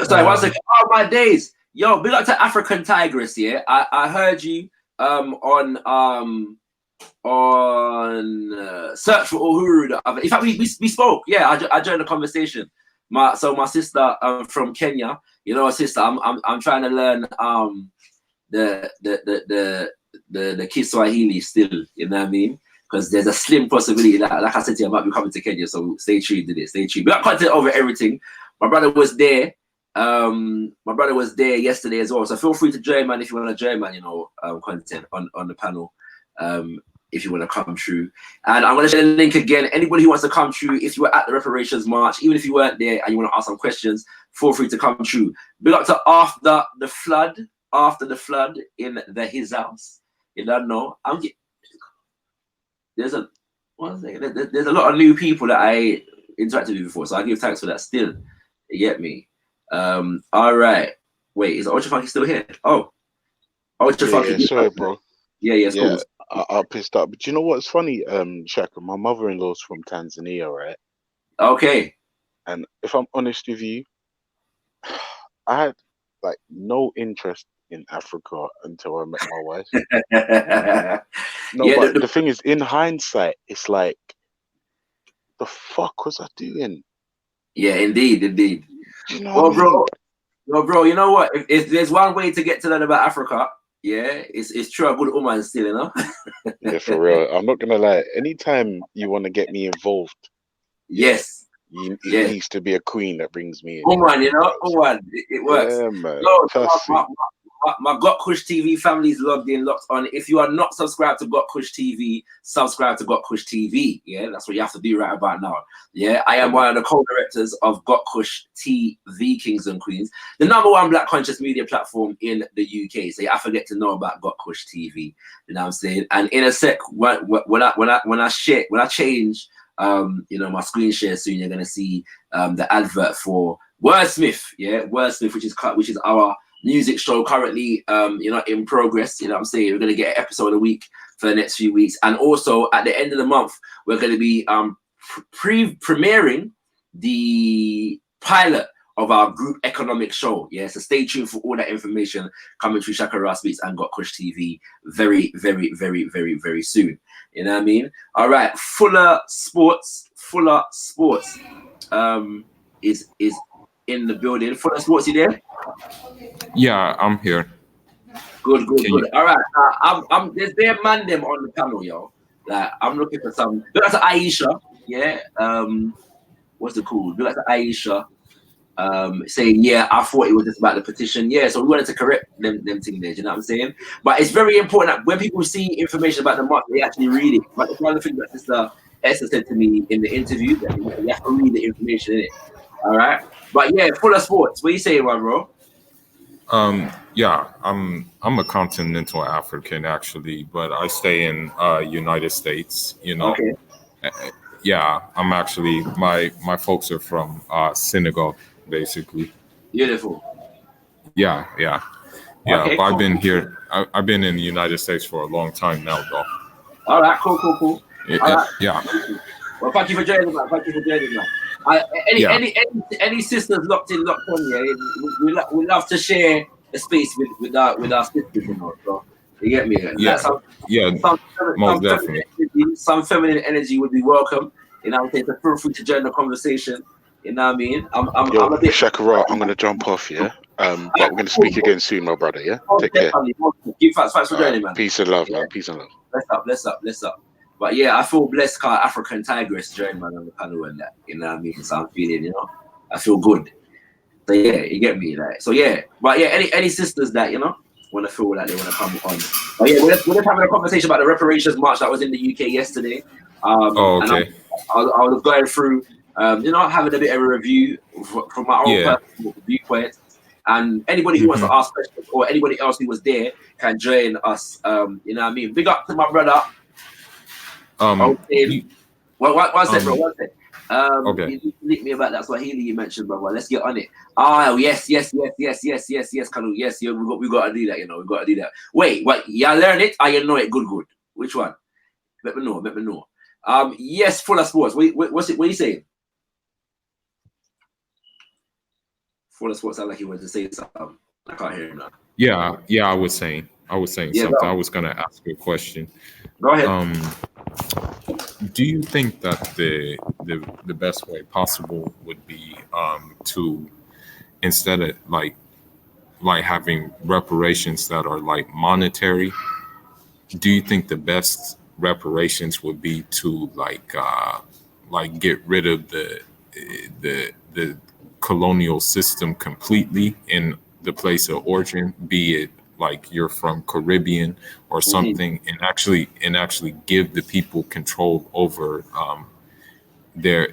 Sorry, one second. Oh my days. Yo, big up to African Tigress, yeah. I heard you on Search for Uhuru. In fact, we spoke. Yeah, I joined the conversation. My sister from Kenya, you know, sister, I'm trying to learn the Kiswahili still, you know what I mean? Because there's a slim possibility that, like I said to you, I might be coming to Kenya, so stay tuned to this, stay tuned. We got content over everything. My brother was there. My brother was there yesterday as well, so feel free to join, man, if you want to join, man, you know, content on the panel, if you want to come through. And I'm going to share the link again. Anybody who wants to come through, if you were at the Reparations March, even if you weren't there and you want to ask some questions, feel free to come through. Big up to after the flood in his house. You don't know. There's a lot of new people that I interacted with before, so I give thanks for that still. You get me? All right. Wait, is Ultra Funky still here? Oh, Ultra Funky. Yeah, sorry, bro. Yeah. Cool. I pissed up. But you know what's funny, Shaka? My mother-in-law's from Tanzania, right? Okay. And if I'm honest with you, I had like no interest in Africa until I met my wife. No, yeah, but the thing is, in hindsight, it's like, the fuck was I doing? Yeah, indeed. You know what I mean? bro, you know what? If there's one way to get to learn about Africa, yeah, it's true. A good woman still, you know. Yeah, for real. I'm not gonna lie. Anytime you want to get me involved, yes, it needs to be a queen that brings me in. Woman, you know, woman, it works. Yeah, man. No, my Got Kush TV family is logged on. If you are not subscribed to Got Kush TV, subscribe to Got Kush TV. Yeah, that's what you have to do right about now. Yeah, I am one of the co-directors of Got Kush TV, Kings and Queens, the #1 Black conscious media platform in the UK. So I forget to know about Got Kush TV. You know what I'm saying? And in a sec, when I change, you know, my screen share soon, you're gonna see the advert for Wordsmith. Yeah, Wordsmith, which is our music show currently, you know, in progress. You know what I'm saying? We're going to get an episode a week for the next few weeks. And also at the end of the month, we're going to be premiering the pilot of our group economic show. Yeah, so stay tuned for all that information coming through Shaka Ross Beats and Got Kush TV very, very, very, very, very soon. You know what I mean? All right, Fuller Sports is in the building. Fuller Sports, you there? Yeah, I'm here. Good. All right, there's their man them on the panel, yo. Like, I'm looking for some. Look at Aisha, yeah. What's it called? Look at Aisha, saying, yeah, I thought it was just about the petition. Yeah, so we wanted to correct them things there. You know what I'm saying? But it's very important that when people see information about the march, they actually read it. But it's one of the things that Sister Esther said to me in the interview, that you have to read the information in it. All right, but yeah, Fuller Sports. What are you saying, bro? Yeah, I'm a continental African actually, but I stay in United States. You know. Okay. Yeah, I'm actually my folks are from Senegal, basically. Beautiful. Yeah. Okay, but cool. I've been here. I've been in the United States for a long time now, though. All right, cool. Yeah. Well, thank you for joining, man. Any sisters locked on here, we love to share a space with our sisters, you know. So you get me? Most definitely. Some feminine energy would be welcome. You know what I'm saying? So feel free to join the conversation. You know what I mean? I'm a bit. Shakara, I'm gonna jump off, yeah. But we're gonna speak again soon, my brother. Yeah. Take care. Thanks for joining, man. Peace and love, man. Peace and love. Bless up. But yeah, I feel blessed because African Tigress joined, man, on the panel and that. You know what I mean? So I'm feeling, you know, I feel good. So yeah, you get me, like. So yeah, but yeah, any sisters that, you know, want to feel like they want to come on. But yeah, we're just having a conversation about the Reparations March that was in the UK yesterday. Oh, okay. And I was going through, you know, having a bit of a review from my own personal viewpoint. And anybody who wants to ask questions or anybody else who was there can join us. You know what I mean? Big up to my brother. One sec, bro. One sec. Okay. You leaked me about that Swahili you mentioned, brother. Let's get on it. Oh, yes, Colonel. Yes, yeah, we got to do that. You know, we got to do that. Wait, what? Y'all learn it? Or you know it? Good. Which one? Let me know. Yes, Full of Sports. What's it? What are you saying? Full of Sports sound like he wanted to say something. I can't hear him now. Yeah. I was saying something. Bro. I was gonna ask you a question. Go ahead. Do you think that the best way possible would be to, instead of like having reparations that are like monetary, do you think the best reparations would be to like get rid of the colonial system completely in the place of origin, be it like you're from Caribbean or something, and actually give the people control over their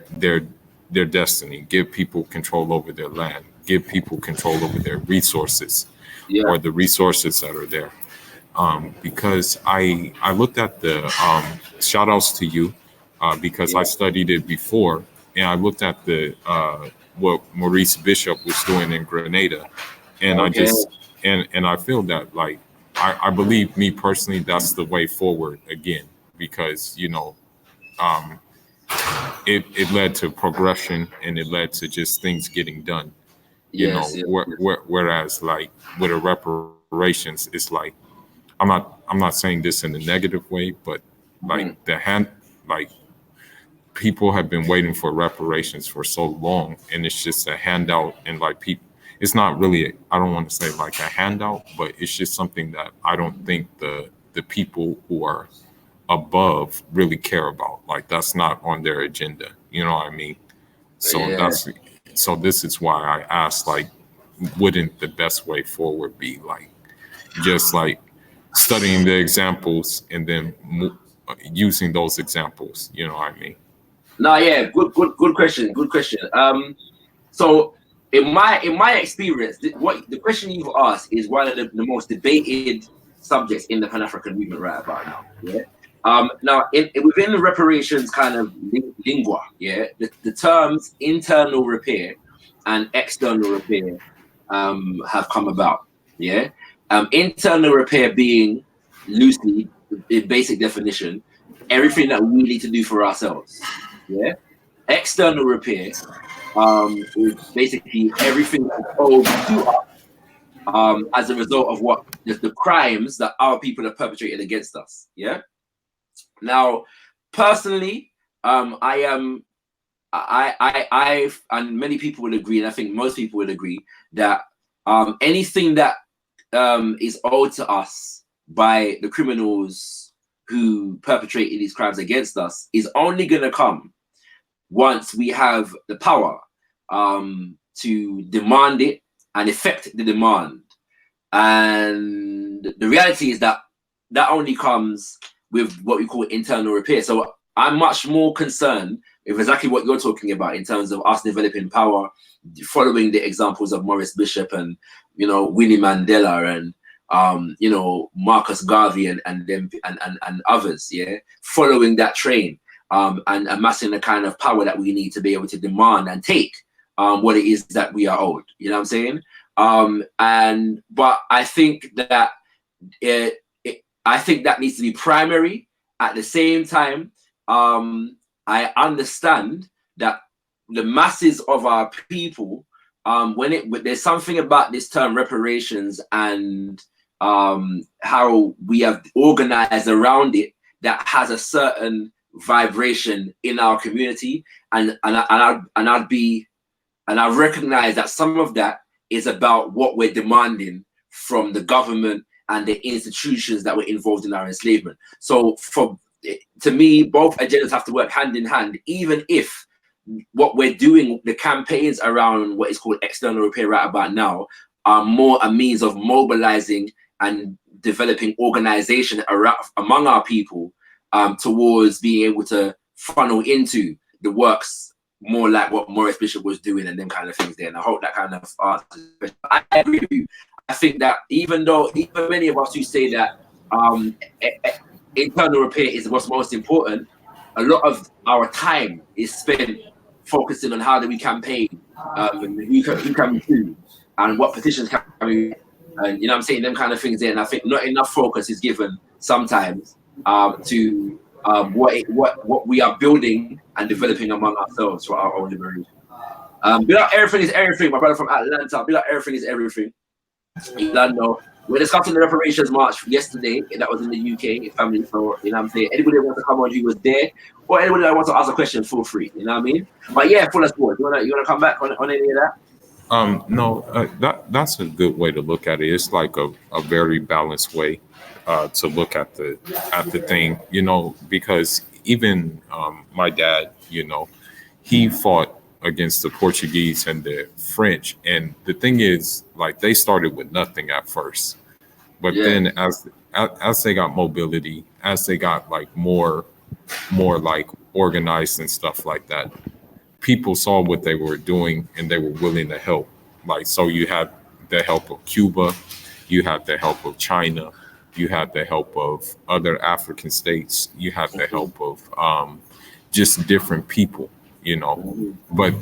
destiny, give people control over their land, give people control over their resources, or the resources that are there. Because I looked at the shout outs to you because I studied it before, and I looked at the what Maurice Bishop was doing in Grenada, and I just and I feel that like I believe, me personally, that's the way forward again, because you know it led to progression and it led to just things getting done. Whereas like with a reparations, it's like I'm not saying this in a negative way, but like people have been waiting for reparations for so long, and it's just a handout, and like people, it's not really, I don't want to say like a handout, but it's just something that I don't think the people who are above really care about. Like that's not on their agenda. You know what I mean? So this is why I asked, like, wouldn't the best way forward be like just like studying the examples and then using those examples? You know what I mean? No, yeah, good question. So in my experience, the question you've asked is one of the most debated subjects in the Pan-African movement right about now. Yeah. Now within the reparations kind of lingua, the terms internal repair and external repair have come about. Yeah. Internal repair being loosely, the basic definition, everything that we need to do for ourselves. Yeah. External repair is basically everything that's owed to us as a result of what the crimes that our people have perpetrated against us. Yeah. Now, personally, I and many people would agree, and I think most people would agree that anything that is owed to us by the criminals who perpetrated these crimes against us is only going to come once we have the power to demand it and effect the demand. And the reality is that only comes with what we call internal repair. So I'm much more concerned with exactly what you're talking about in terms of us developing power, following the examples of Maurice Bishop and, you know, Winnie Mandela and, you know, Marcus Garvey and them and others, following that train and amassing the kind of power that we need to be able to demand and take what it is that we are owed. You know what I'm saying? But I think that I think that needs to be primary. At the same time, I understand that the masses of our people, there's something about this term reparations and how we have organized around it that has a certain vibration in our community, and I recognize that some of that is about what we're demanding from the government and the institutions that were involved in our enslavement. So to me, both agendas have to work hand in hand, even if what we're doing, the campaigns around what is called external repair right about now, are more a means of mobilizing and developing organization around among our people towards being able to funnel into the works more like what Maurice Bishop was doing and them kind of things there. And I hope that kind of answers the question. I agree with you. I think that even many of us who say that internal repair is what's most important, a lot of our time is spent focusing on how do we campaign, who can we do, and what petitions can we, and you know what I'm saying, them kind of things there. And I think not enough focus is given sometimes to what we are building and developing among ourselves for our own liberation. Be like everything is everything, my brother from Atlanta. Be like everything is everything. You don't know. We're discussing the Reparations March yesterday, and that was in the UK family. So, you know what I'm saying? Anybody that wants to come on who was there, or anybody that wants to ask a question, feel free. You know what I mean? But yeah, full of sport. You wanna come back on any of that? No, that's a good way to look at it. It's like a very balanced way to look at the thing, you know, because even my dad, you know, he fought against the Portuguese and the French, and the thing is, like, they started with nothing at first, but then as they got mobility, as they got like more like organized and stuff like that, people saw what they were doing and they were willing to help. Like, so you had the help of Cuba, you had the help of China, you had the help of other African states, you had the help of just different people, you know, but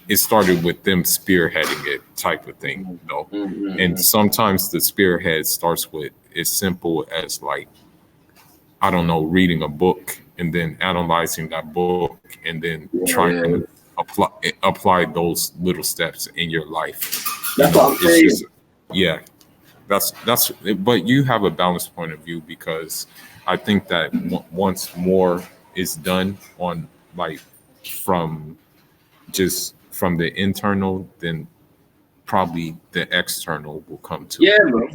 it started with them spearheading it, type of thing, you know. And sometimes the spearhead starts with as simple as, like, I don't know, reading a book and then analyzing that book and then trying to apply those little steps in your life. That's what I'm saying. That's but you have a balanced point of view, because I think that once more is done on, like, from the internal, then probably the external will come to it. Bro.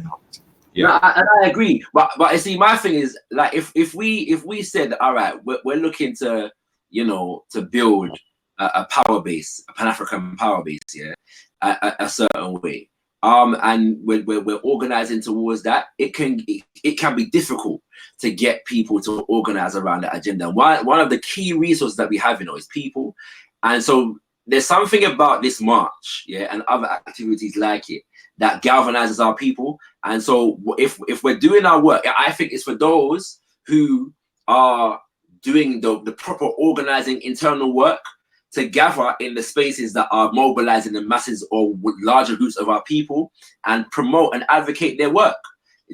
Yeah, no, I agree. But I see, my thing is, like, if we said, all right, we're looking to, you know, to build a power base, a Pan-African power base, a certain way, and we're organizing towards that, it can be difficult to get people to organize around that agenda. One of the key resources that we have, you know, is people. And so there's something about this march, and other activities like it, that galvanizes our people. And so if we're doing our work, I think it's for those who are doing the proper organizing internal work to gather in the spaces that are mobilizing the masses or larger groups of our people and promote and advocate their work.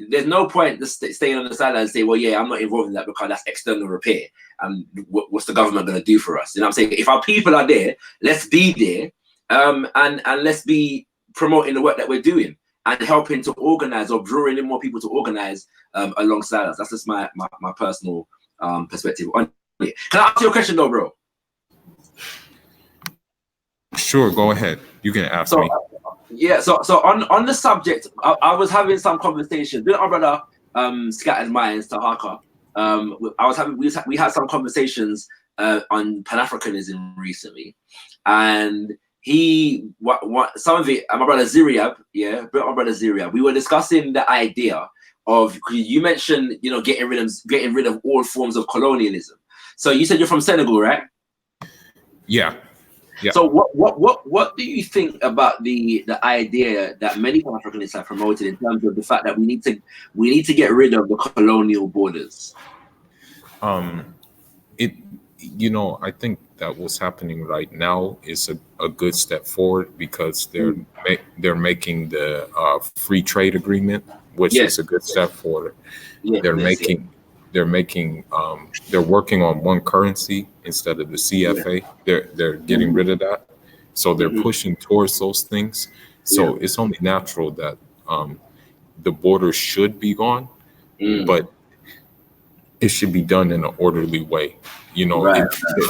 There's no point just staying on the sideline and say, well, yeah, I'm not involved in that because that's external repair. And what's the government going to do for us? You know what I'm saying? If our people are there, let's be there, and let's be promoting the work that we're doing and helping to organize, or drawing in more people to organize alongside us. That's just my personal perspective on it. Can I ask you a question though, bro? Sure, go ahead. You can ask me. So on the subject, I was having some conversations with our brother Scattered Minds, Tahaka. We had some conversations on Pan-Africanism recently, and some of it, my brother Ziriab, we were discussing the idea of, you mentioned, you know, getting rid of all forms of colonialism. So you said you're from Senegal, right? Yeah. So what do you think about the idea that many Pan-Africanists have promoted in terms of the fact that we need to get rid of the colonial borders? You know, I think that what's happening right now is a good step forward, because they're making the free trade agreement, which is a good step forward. They're working on one currency instead of the CFA. They're getting rid of that, so they're pushing towards those things. So it's only natural that the border should be gone, but it should be done in an orderly way. You know,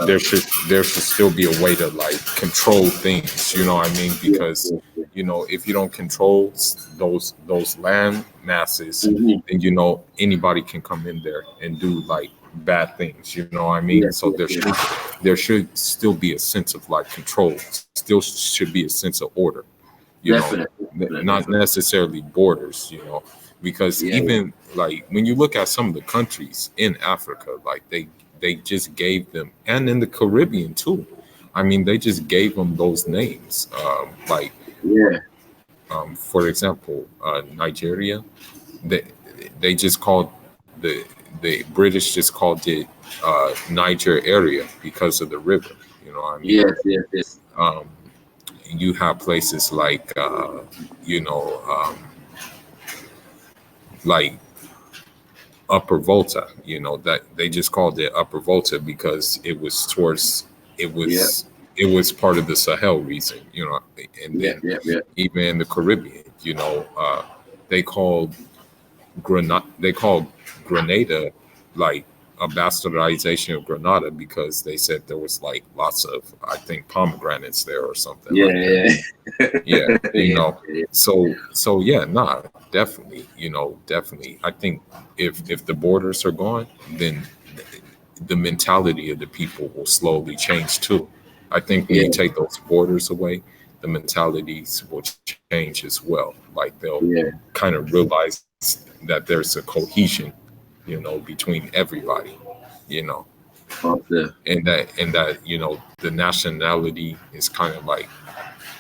there should still be a way to, like, control things. You know what I mean? Because you know, if you don't control those land masses, then, you know, anybody can come in there and do, like, bad things. You know what I mean? So there should still be a sense of, like, control. Still should be a sense of order. You know, not necessarily borders, you know, because even like when you look at some of the countries in Africa, like they just gave them, and in the Caribbean too. I mean, they just gave them those names. For example, Nigeria, they just called the British just called it Niger area because of the river. You know what I mean? Yes. You have places like like Upper Volta. You know, that they just called it Upper Volta because it was it was part of the Sahel region. You know, and then even in the Caribbean, you know, they called Grenada like a bastardization of Grenada because they said there was like lots of, I think, pomegranates there or something. You know. So yeah, nah, definitely, you know, definitely. I think if the borders are gone, then the mentality of the people will slowly change too. I think when you take those borders away, the mentalities will change as well. Like they'll kind of realize that there's a cohesion, you know, between everybody, you know, and that you know the nationality is kind of like,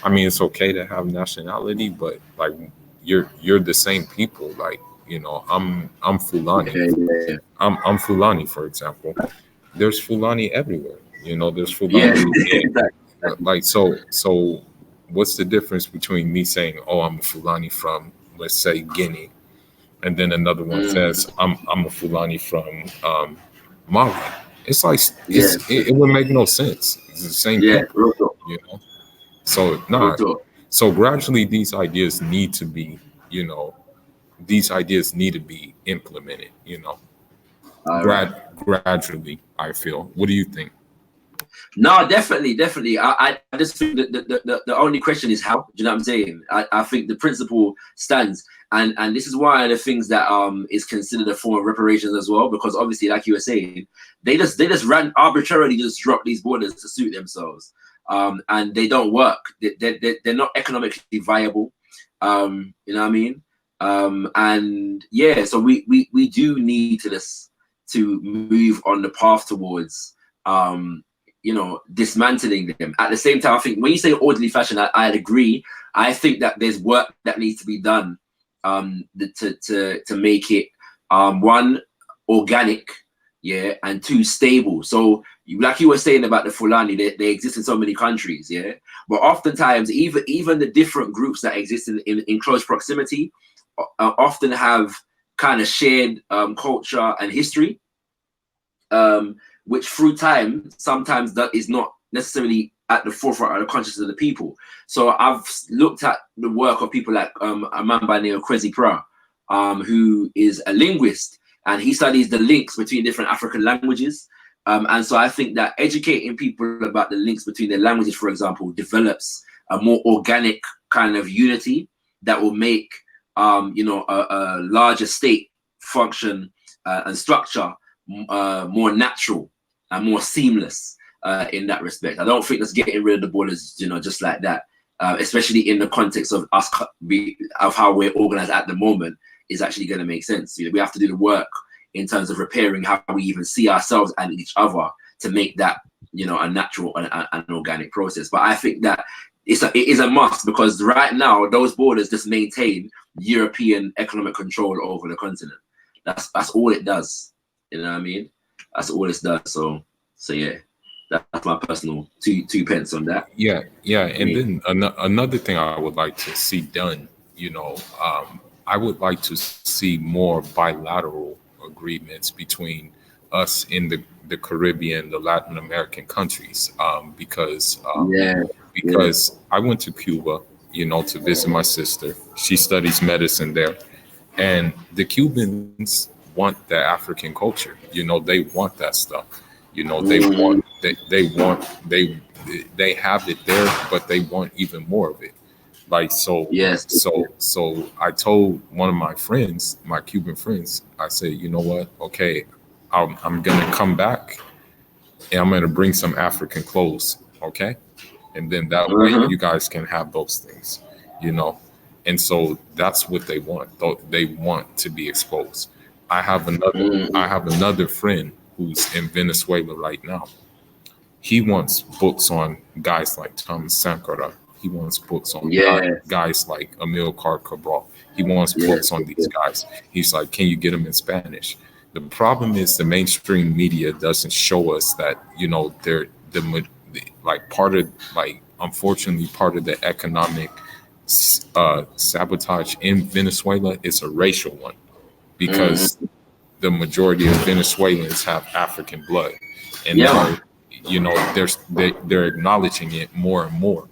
I mean, it's okay to have nationality, but like you're the same people. Like, you know, I'm Fulani. I'm Fulani, for example. There's Fulani everywhere. You know, there's Fulani. Like so what's the difference between me saying, oh, I'm a Fulani from, let's say, Guinea, and then another one says I'm a Fulani from Mali? It's like it would make no sense. It's the same people, you know. So so gradually these ideas need to be, you know, implemented, you know. Gradually, I feel. What do you think? No, definitely. I just think that the only question is how. Do you know what I'm saying? I think the principle stands, and this is one of the things that is considered a form of reparations as well, because obviously, like you were saying, they just arbitrarily just drop these borders to suit themselves, and they don't work. They're not economically viable. You know what I mean? And yeah, so we do need to move on the path towards you know, dismantling them. At the same time, I think when you say orderly fashion, I agree. I think that there's work that needs to be done to make it one, organic, and two, stable. So like you were saying about the Fulani, they exist in so many countries, but oftentimes even the different groups that exist in close proximity often have kind of shared culture and history, which through time sometimes that is not necessarily at the forefront of the consciousness of the people. So I've looked at the work of people like a man by the name of Kwesi Pra, who is a linguist, and he studies the links between different African languages. And so I think that educating people about the links between their languages, for example, develops a more organic kind of unity that will make you know, a larger state function and structure more natural and more seamless in that respect. I don't think that's getting rid of the borders, you know, just like that, especially in the context of us of how we're organized at the moment, is actually going to make sense. You know, we have to do the work in terms of repairing how we even see ourselves and each other to make that, you know, a natural and an organic process. But I think that it is a must, because right now those borders just maintain European economic control over the continent. That's all it does. You know what I mean? That's all it's done. So yeah, that's my personal two pence on that. Yeah. And then another thing I would like to see done, you know, I would like to see more bilateral agreements between us in the Caribbean, the Latin American countries, because I went to Cuba, you know, to visit my sister. She studies medicine there, and the Cubans want the African culture. You know, they want that stuff. You know, they have it there, but they want even more of it. Like, so I told one of my friends, my Cuban friends, I said, you know what? Okay, I'm gonna come back and I'm gonna bring some African clothes. Okay. And then that way you guys can have those things, you know. And so that's what they want. They want to be exposed. I have another friend who's in Venezuela right now. He wants books on guys like Thomas Sankara. He wants books on guys like Amilcar Cabral. He wants books on these guys. He's like, can you get them in Spanish? The problem is the mainstream media doesn't show us that, you know, they're unfortunately part of the economic sabotage in Venezuela is a racial one, because the majority of Venezuelans have African blood, and you know, they're acknowledging it more and more.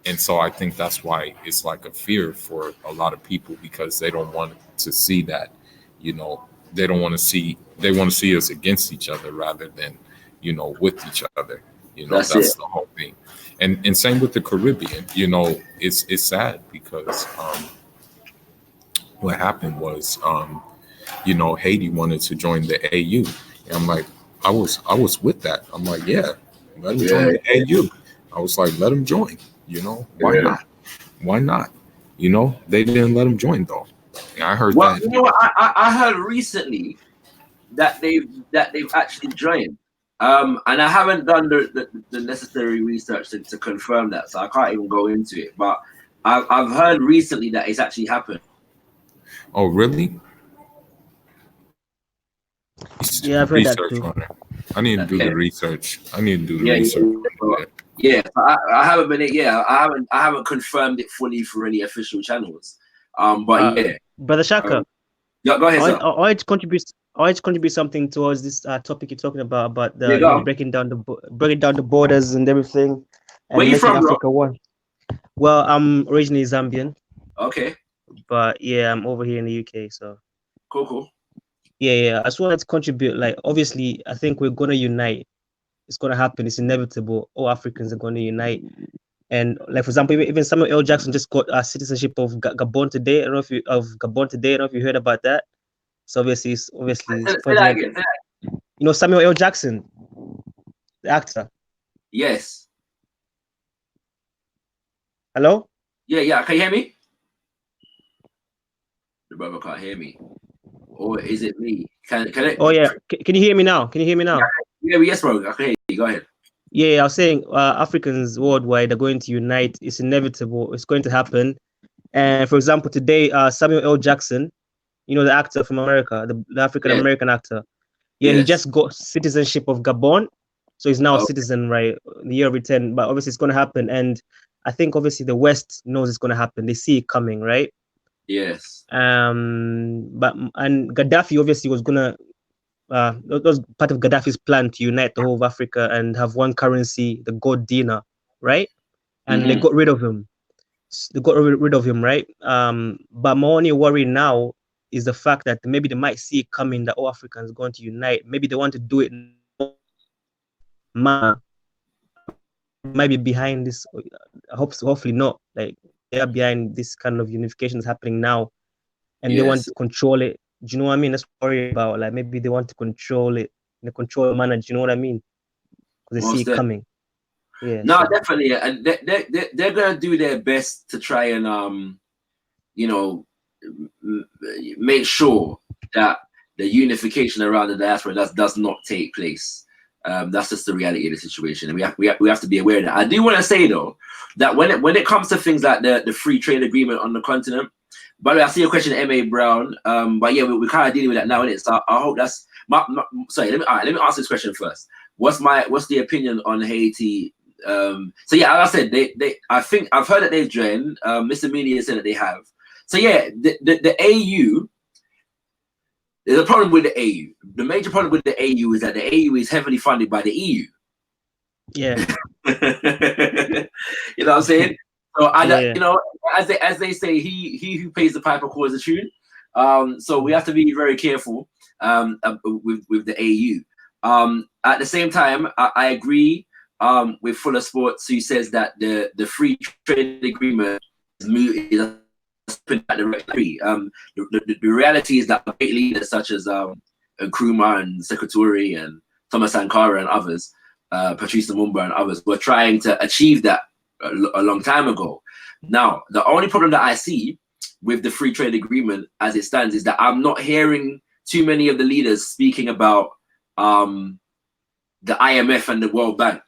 And so I think that's why it's like a fear for a lot of people, because they don't want to see that, you know, they want to see us against each other rather than, you know, with each other. You know, that's the whole thing. And same with the Caribbean. You know, it's sad because what happened was, you know, Haiti wanted to join the AU. And I'm like, I was with that. I'm like, yeah, let them join the AU. I was like, let them join. You know, why not? Why not? You know, they didn't let them join though. And I heard that. You know what? I heard recently that they've actually joined. And I haven't done the necessary research to confirm that, so I can't even go into it. But I've heard recently that it's actually happened. Oh, really? Yeah, I've heard that too. I need to do the research. I need to do the research. Yeah, I haven't been. Yeah, I haven't confirmed it fully for any official channels. But yeah, Brother Shaka. Yeah, go ahead. I want to contribute something towards this topic you're talking about the breaking down the borders and everything. And where you from, Africa bro? One. Well, I'm originally Zambian. Okay. But yeah, I'm over here in the UK. So cool. Yeah. I just wanted to contribute. Like, obviously, I think we're gonna unite. It's gonna happen. It's inevitable. All Africans are gonna unite. And like, for example, even Samuel L. Jackson just got citizenship of Gabon today. I don't know if you heard about that. So obviously, you know Samuel L. Jackson, the actor. Yes. Hello? Yeah. Can you hear me? The brother can't hear me. Or is it me? Can it? Oh yeah. Can you hear me now? Yeah, yes, bro. I can hear you. Go ahead. Yeah, I was saying Africans worldwide are going to unite. It's inevitable. It's going to happen. And for example, today, Samuel L. Jackson, you know, the actor from America, the African American actor. Yeah, he just got citizenship of Gabon. So he's now a citizen, right? The year of return. But obviously it's going to happen. And I think obviously the West knows it's going to happen. They see it coming, right? Yes. And Gaddafi obviously was going to, that was part of Gaddafi's plan to unite the whole of Africa and have one currency, the gold dinar, right? And they got rid of him. Right? But my only worry now is the fact that maybe they might see it coming that all Africans are going to unite. Maybe they want to do it. Might be behind this. Hopefully not. Like, they are behind this kind of unification that's happening now, and they want to control it. Do you know what I mean? That's what I worry about. Like, maybe they want to control it in a controlled manner. Do you know what I mean? Because they see it coming. Yeah. No, definitely, and they're gonna do their best to try and you know, make sure that the unification around the diaspora does not take place. That's just the reality of the situation, and we have to be aware of that. I do want to say though that when it comes to things like the free trade agreement on the continent, by the way, I see your question, M.A. Brown. But yeah, we're kind of dealing with that now, innit? So I hope that's sorry. Let me ask this question first. What's the opinion on Haiti? So yeah, like I said, I think I've heard that they've joined. Mr. Media said that they have. So yeah, the AU. There's a problem with the AU. The major problem with the AU is that the AU is heavily funded by the EU. Yeah. You know what I'm saying? So you know, as they say, he who pays the piper calls the tune. So we have to be very careful with the AU. At the same time, I agree with Fuller Sports, who says that the free trade agreement is the reality is that great leaders such as Nkrumah and Sekaturi and Thomas Sankara and others, Patrice Lumumba and others, were trying to achieve that a long time ago. Now, the only problem that I see with the free trade agreement as it stands is that I'm not hearing too many of the leaders speaking about the IMF and the World Bank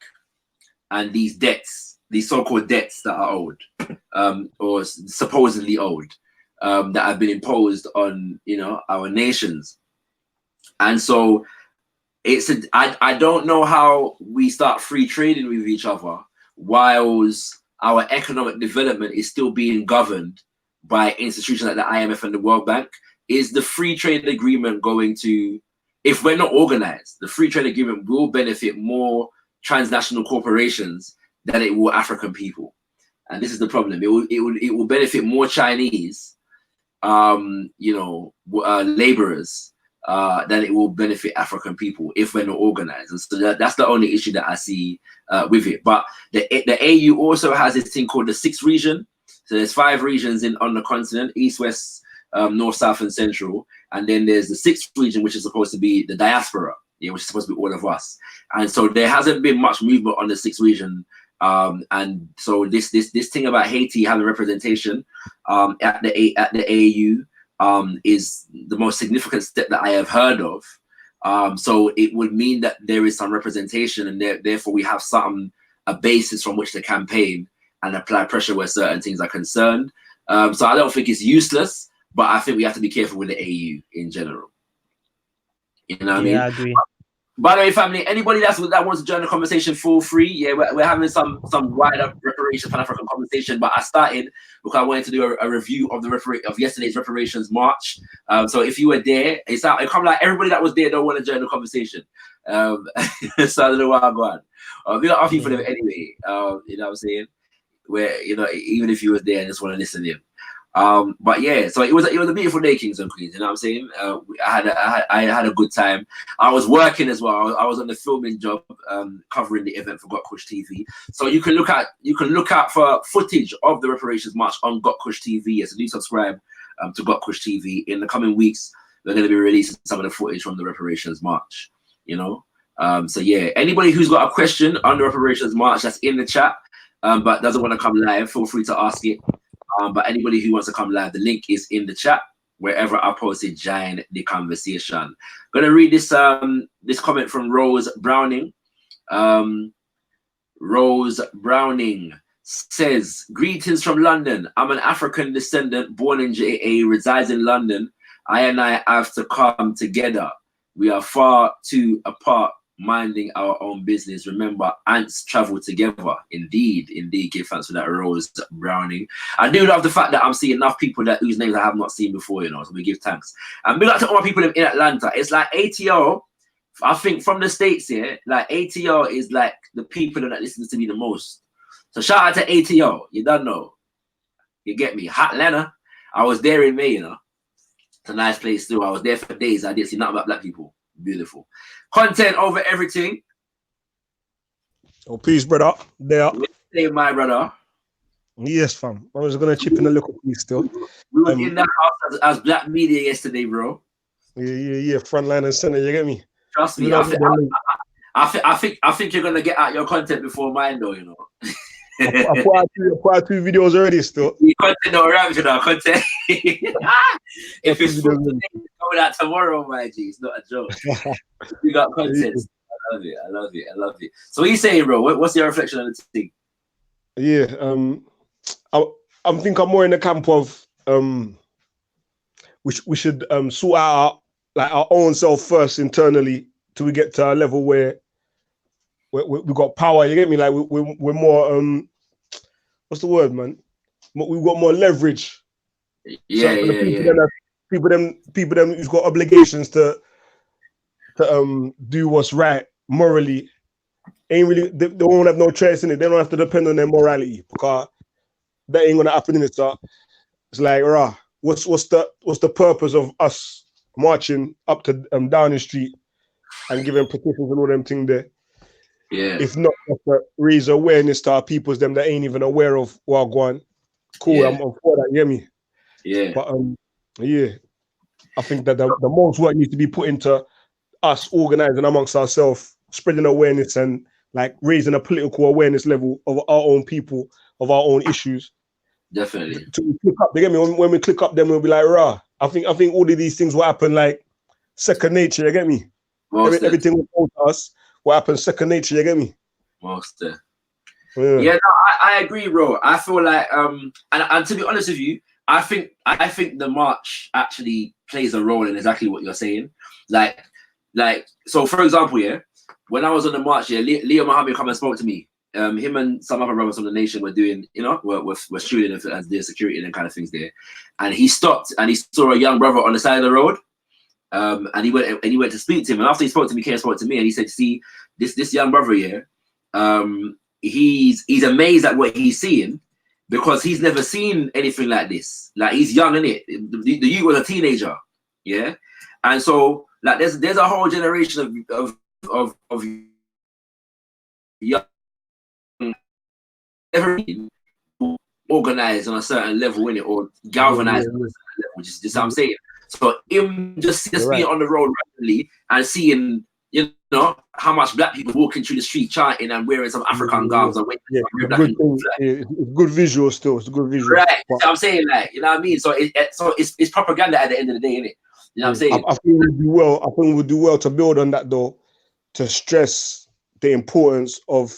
and these debts, these so-called debts that are owed, or supposedly owed, that have been imposed on, you know, our nations. And so I don't know how we start free trading with each other whilst our economic development is still being governed by institutions like the IMF and the World Bank. Is the free trade agreement going to, if we're not organized, the free trade agreement will benefit more transnational corporations than it will African people. And this is the problem. It will benefit more Chinese, you know, laborers than it will benefit African people if we're not organized. And so that's the only issue that I see with it. But the AU also has this thing called the 6th region. So there's 5 regions on the continent: East, West, North, South, and Central. And then there's the 6th region, which is supposed to be the diaspora, yeah, which is supposed to be all of us. And so there hasn't been much movement on the 6th region. And so this thing about Haiti having representation at the AU is the most significant step that I have heard of. So it would mean that there is some representation, and therefore we have a basis from which to campaign and apply pressure where certain things are concerned. So I don't think it's useless, but I think we have to be careful with the AU in general. You know what I mean? Yeah, I agree. By the way, family, anybody that wants to join the conversation, feel free. Yeah, we're having some wider reparations Pan-African conversation, but I started because I wanted to do a review of of yesterday's Reparations March. So if you were there, it kind of like everybody that was there don't want to join the conversation. So I don't know what I'm going. We got asking for them anyway. You know what I'm saying? Where, you know, even if you was there and just want to listen in. But yeah, so it was a beautiful day, kings and queens. You know what I'm saying? I had a good time. I was working as well. I was on the filming job, covering the event for Got Kush TV. So you can look out for footage of the Reparations March on Got Kush TV. So do subscribe to Got Kush TV. In the coming weeks, we're going to be releasing some of the footage from the Reparations March. You know, so yeah, anybody who's got a question on the Reparations March that's in the chat, but doesn't want to come live, feel free to ask it. But anybody who wants to come live, the link is in the chat. Wherever I posted, join the conversation. Gonna read this this comment from Rose Browning. Rose Browning says, "Greetings from London. I'm an African descendant, born in JA, resides in London. I and I have to come together. We are far too apart, minding our own business. Remember, ants travel together." Indeed, give thanks for that, Rose Browning. I do love the fact that I'm seeing enough people whose names I have not seen before, you know, so we give thanks. And we like to all my people in Atlanta. It's like ATO, I think from the States here, like ATO is like the people that listen to me the most. So shout out to ATO. You don't know. You get me? Atlanta. I was there in May, you know. It's a nice place too. I was there for days. I didn't see nothing about black people. Beautiful. Content over everything. Oh, please, brother. There. Hey, my brother. Yes, fam. I was gonna chip in a little piece still. We were in the house as black media yesterday, bro. Yeah. Front line and center. You get me? Trust me. I think you're gonna get out your content before mine, though. You know. I put out 2 videos already. Still. The content don't arrive, you know. Content. If it's coming out tomorrow, my G, it's not a joke. We got content. I love it. So what are you saying, bro? What's your reflection on the thing? Yeah, I think I'm more in the camp of we should sort out our own self first internally till we get to a level where we got power. You get me? Like we're more what's the word, man? We've got more leverage. Yeah. People them who's got obligations to do what's right morally, ain't really they won't have no choice in it. They don't have to depend on their morality because that ain't gonna happen in it. So it's like, what's the purpose of us marching up to Downing Street and giving petitions and all them things there? Yeah. If not to raise awareness to our peoples, them that ain't even aware of what going. Cool, yeah. I'm for that, you hear me? Yeah. But yeah, I think that the most work needs to be put into us organizing amongst ourselves, spreading awareness and like raising a political awareness level of our own people, of our own issues. Definitely. To click up, they get me. When we click up, then we'll be like, rah. I think all of these things will happen like second nature. You get me? Everything will go to us. What happens second nature? You get me? Yeah, no, I agree, bro. I feel like and to be honest with you, I think the march actually plays a role in exactly what you're saying. Like so for example, yeah, when I was on the march, yeah, Leo Mohammed come and spoke to me. Him and some other brothers from the nation were doing, you know, we're shooting as their security and kind of things there. And he stopped and he saw a young brother on the side of the road. And he went to speak to him. And after he spoke to me, he came and spoke to me and he said, see, this young brother here, he's amazed at what he's seeing because he's never seen anything like this. Like, he's young, innit? The youth was a teenager, yeah? And so, like, there's a whole generation of young organized on a certain level, innit? Or galvanized on a certain level, which is just what I'm saying. So him just being on the road randomly and seeing, you know, how much black people walking through the street chanting and wearing some African garbs and it's good visual still. It's a good visual. Right. So I'm saying, like, you know what I mean? So it's propaganda at the end of the day, innit? You know what I'm saying? I think we'll do well to build on that though, to stress the importance of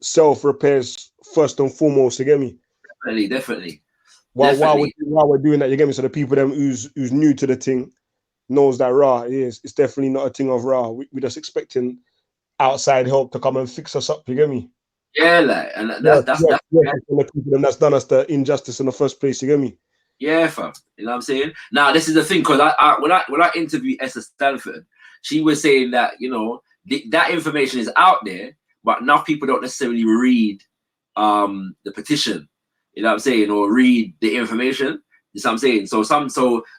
self-repairs first and foremost. You get me? Definitely. While we're doing that, you get me? So the people them who's new to the thing knows that it's definitely not a thing of we're just expecting outside help to come and fix us up. You get me? Yeah, like, and that's done us the injustice in the first place. You get me? Yeah, fam. You know what I'm saying? Now this is the thing, because when I interviewed Esther Stanford, she was saying that, you know, that information is out there, but enough people don't necessarily read the petition. You know what I'm saying? Or read the information. You know what I'm saying? So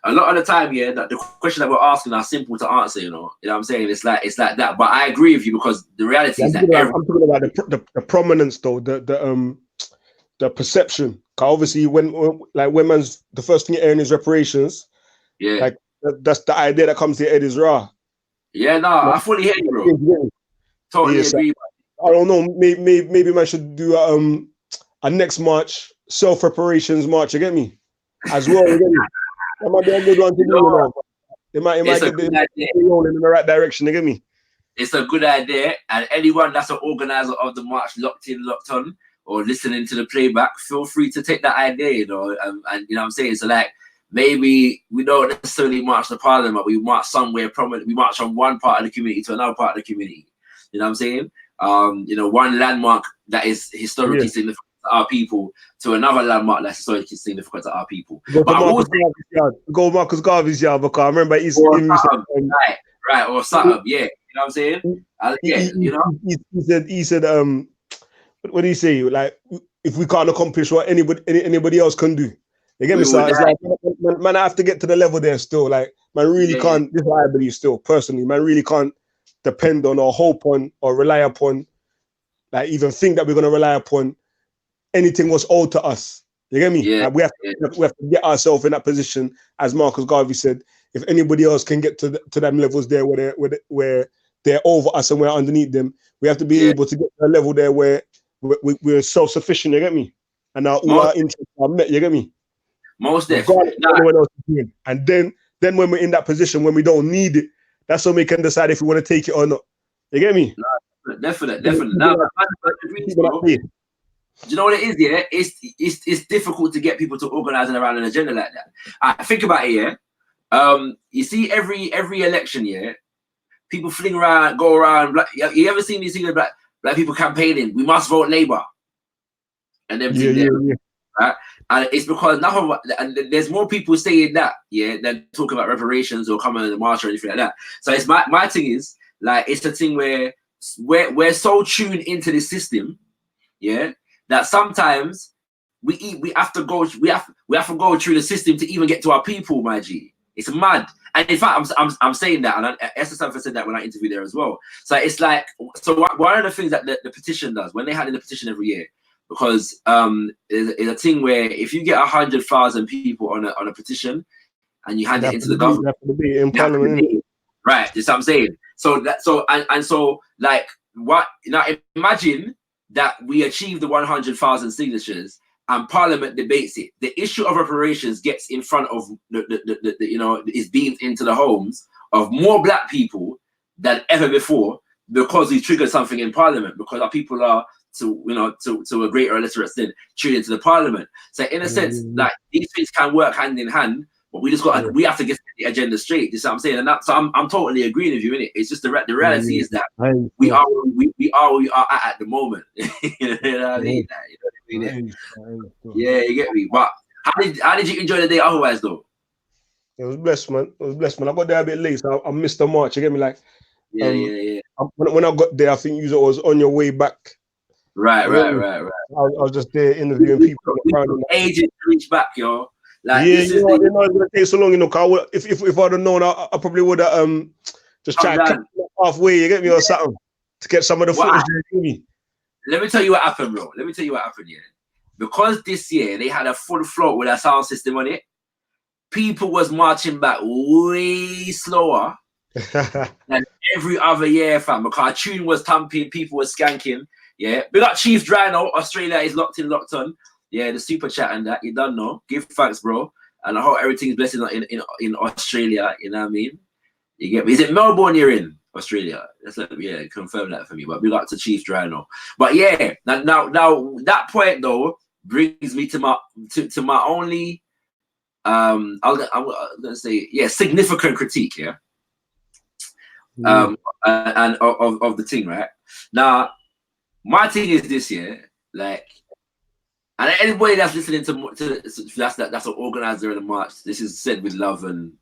a lot of the time, yeah, that the question that we're asking are simple to answer, you know. You know what I'm saying? It's like that. But I agree with you, because the reality is that I'm talking about the prominence though, the perception. Cause obviously when man's the first thing you earn is reparations, yeah, like that's the idea that comes to your head is raw. Yeah, no, I fully hear you, bro. Totally agree. I don't know, maybe man should do a next March, Reparations March, you get me? As well, you get me? That might be a good one to do, you know. It might get rolling in the right direction, you get me? It's a good idea, and anyone that's an organizer of the march, locked on, or listening to the playback, feel free to take that idea, you know, and you know what I'm saying? So, like, maybe we don't necessarily march to Parliament, we march somewhere prominent, we march from one part of the community to another part of the community. You know what I'm saying? You know, one landmark that is historically significant to our people to another landmark that's historically significant to our people. Go Marcus Garvey's yard, because I remember he's right, or something, yeah. You know what I'm saying? You know? He said, what do you say? Like, if we can't accomplish what anybody else can do. You get me? So it's like, man, I have to get to the level there still. Like, man really can't, this is what I believe still, personally, man really can't depend on or hope on or rely upon, like even think that we're going to rely upon anything was owed to us. You get me? Yeah. Like we have to get ourselves in that position, as Marcus Garvey said. If anybody else can get to them levels there where they're over us and we're underneath them, we have to be able to get to a level there where we're self-sufficient. You get me? And all our interests are met. You get me? Most definitely. And then when we're in that position, when we don't need it, that's when we can decide if we want to take it or not. You get me? No, definitely. Now, do you know what it is? Yeah, it's difficult to get people to organize around an agenda like that. I think about it. Yeah, you see, every election, yeah, people go around. You ever seen these things black people campaigning? We must vote Labour, and then right? And it's because and there's more people saying that, than talking about reparations or coming to the march or anything like that. So it's my thing is, like, it's the thing where we're so tuned into the system, that sometimes we have to go through the system to even get to our people, my G. It's mad. And in fact, I'm saying that, and Esther Stanford said that when I interviewed there as well. So it's like, so one of the things that the petition does, when they had in the petition every year, because it's a thing where if you get 100,000 people on a petition and you hand it into the government, in Parliament, right? That's what I'm saying. So like, what now? Imagine that we achieve the 100,000 signatures, and Parliament debates it. The issue of reparations gets in front of is beamed into the homes of more black people than ever before, because we triggered something in Parliament, because our people are to a greater or lesser extent tuned into the Parliament. So in a sense, like, these things can work hand in hand, but we have to get the agenda straight. You see what I'm saying? And so I'm totally agreeing with you in it. It's just the reality is that we are where we are at the moment. You know what I mean? Yeah, you get me. But how did you enjoy the day otherwise though? It was blessed, man. It was blessed, man. I got there a bit late, so I missed the march. You get me? Like, yeah. When I got there, I think you was on your way back. Right. I was just there interviewing people. Ages to reach back, yo. Like, it's gonna take so long, you know. Cause if I'd have known, I probably would have just tried to cut halfway. You get me, or something, to get some of the footage. Let me tell you what happened, bro. Yeah, because this year they had a full float with a sound system on it. People was marching back way slower than every other year, fam. Because tune was thumping, people were skanking. Yeah, we got Chief Drino. Australia is locked on. Yeah, the super chat and that, you don't know. Give thanks, bro. And I hope everything's blessed in Australia. You know what I mean? You get me? Is it Melbourne you're in? Australia? Confirm that for me. But we got to Chief Drino. But yeah, now that point though brings me to my only I'm gonna say significant critique. Yeah. And of the thing, right? Now, my thing is this year, like, and anybody that's listening to that's an organizer of the march, this is said with love and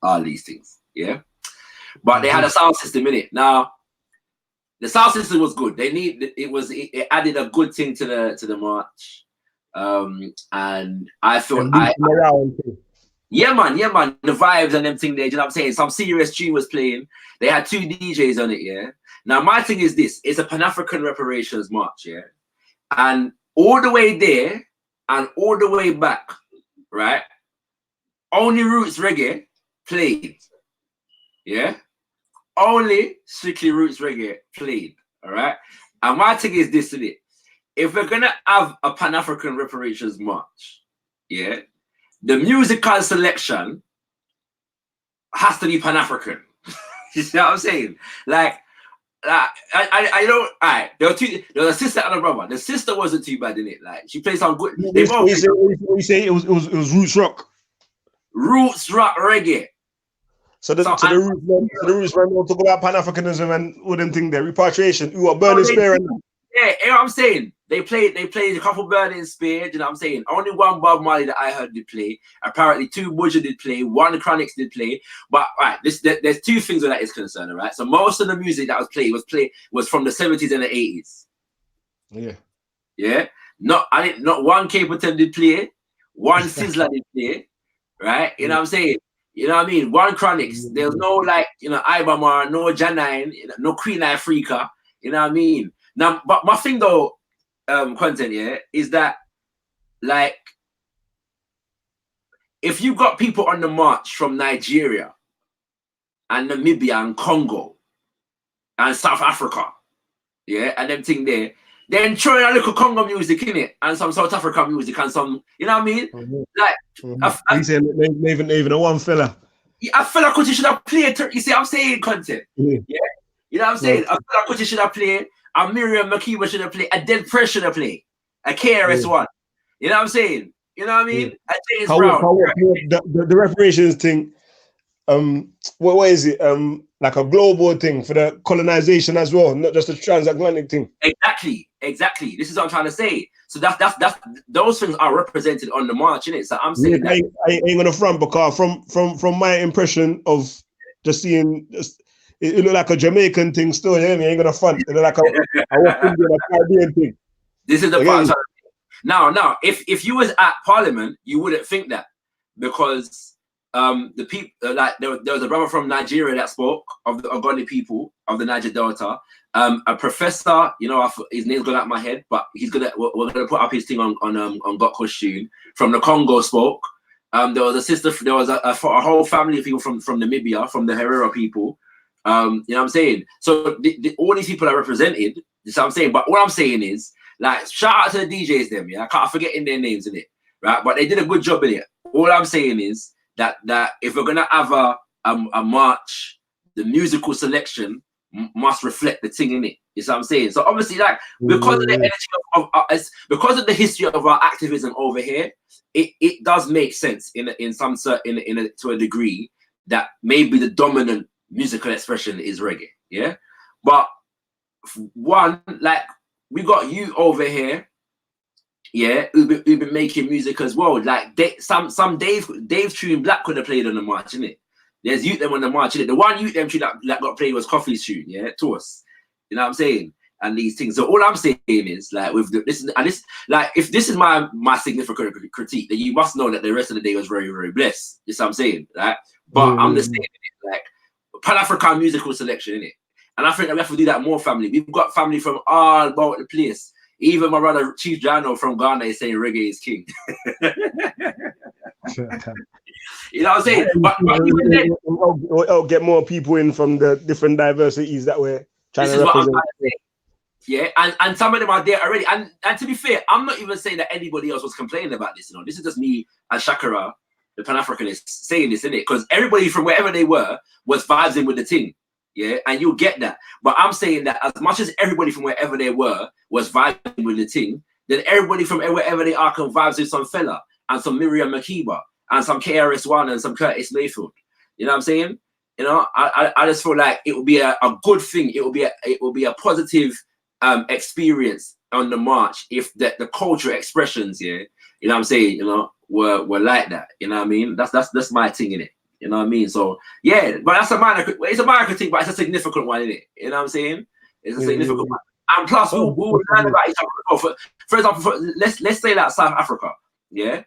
all these things, yeah. But they had a sound system in it. Now, the sound system was good. It added a good thing to the march, and I felt yeah man, the vibes and them thing there. You know what I'm saying? Some serious tune was playing. They had 2 DJs on it, yeah. Now my thing is this: it's a Pan-African Reparations March, yeah, and all the way there and all the way back, right? Only roots reggae played, yeah. Only strictly roots reggae played, all right. And my thing is this: in it, if we're gonna have a Pan-African Reparations March, yeah, the musical selection has to be Pan-African. You see what I'm saying? Like I don't. Alright, there was a sister and a brother. The sister wasn't too bad in it. Like, she played some good. You say it was roots rock. Roots rock reggae. So the roots man want to go about Pan-Africanism and all them thing there. Repatriation. You are burning spear. Yeah, you know what I'm saying? They played a couple Burning Spear, you know what I'm saying? Only one Bob Marley that I heard did play. Apparently 2 Buja did play, 1 Chronics did play. But right, there's 2 things where that is concerned, right? So most of the music that was from the 70s and the 80s. Yeah. Yeah. Not 1 Capleton did play, 1 Sizzler did play, right? You know what I'm saying? You know what I mean? 1 Chronics. There's no, like, Ibamar, no Janine, no Queen Africa. You know what I mean? Now, but my thing though, content, yeah, is that, like, if you got people on the march from Nigeria and Namibia and Congo and South Africa, yeah, and them thing there, then throw in a little Congo music in it and some South African music and some, you know what I mean? Like, he said even a one fella. I feel like you should have played. You see, I'm saying content. Yeah. You know what I'm saying? I feel like you should have played. A Miriam Makeba should have played. A Dead Press should have played. A KRS-One. You know what I'm saying? You know what I mean? A James Brown. The reparations thing. What is it? Like a global thing for the colonization as well, not just a transatlantic thing. Exactly. This is what I'm trying to say. So that's those things are represented on the march, innit? So I'm saying I ain't gonna front, because from my impression of just seeing, it looked like a Jamaican thing still. You know what I mean? I ain't gonna front. It looked like a Caribbean thing. This is the part. Now, if you was at Parliament, you wouldn't think that, because the people, like, there was a brother from Nigeria that spoke of the Ogoni people of the Niger Delta. A professor, his name's gone out my head, but we're gonna put up his thing on Gotko's tune. From the Congo spoke. There was a sister. There was a whole family of people from Namibia, from the Herero people. You know what I'm saying? So all these people are represented. You know what I'm saying? But what I'm saying is, Like, shout out to the DJs them, yeah. I can't forget in their names in it, right? But they did a good job in it. All I'm saying is that if we're gonna have a march, the musical selection must reflect the thing in it. You see what I'm saying? So obviously, like, because of the energy because of the history of our activism over here, it does make sense to a degree that maybe the dominant musical expression is reggae, yeah. But one, like, we got you over here, yeah, who been making music as well. Like, some Dave tune Black could have played on the march, innit? There's youth them on the march, innit? The one youth them tune that got played was Coffee's tune, yeah, to us. You know what I'm saying? And these things. So all I'm saying is, like, with this, like, if this is my significant critique, then you must know that the rest of the day was very, very blessed. You know what I'm saying, right? But I'm just saying, like, Pan-African musical selection, innit? And I think that we have to do that more, family. We've got family from all about the place. Even my brother Chief Jano from Ghana is saying reggae is king. You know what I'm saying? But even then, I'll get more people in from the different diversities that we're trying to represent. Yeah, and some of them are there already. And to be fair, I'm not even saying that anybody else was complaining about this. You know, this is just me and Shakara, the Pan-Africanist, saying this, innit? Because everybody from wherever they were was vibing with the thing. Yeah, and you'll get that. But I'm saying that as much as everybody from wherever they were was vibing with the thing, then everybody from wherever they are can vibe with some fella and some Miriam Makeba and some KRS-One and some Curtis Mayfield. You know what I'm saying? You know, I just feel like it will be a good thing. It will be a positive experience on the march if the cultural expressions, yeah, you know what I'm saying, you know, were like that. You know what I mean? That's my thing in it. You know what I mean? So yeah, but that's a minor critique, but it's a significant one, isn't it? You know what I'm saying? It's a significant one. And plus, we'll learn about each other. For example, let's say that South Africa, yeah.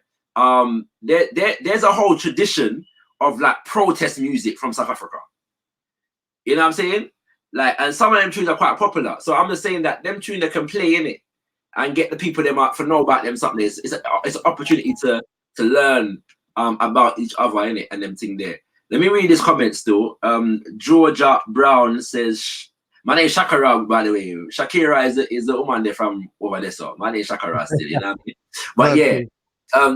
There's a whole tradition of like protest music from South Africa. You know what I'm saying? Like, and some of them tunes are quite popular. So I'm just saying that them tunes they can play in it and get the people them up for know about them something. It's an opportunity to learn about each other in it and them thing there. Let me read this comment still. Georgia Brown says, my name is Shakira, by the way. Shakira is the woman there from over there. So my name is Shakira still, you know what I mean? But yeah,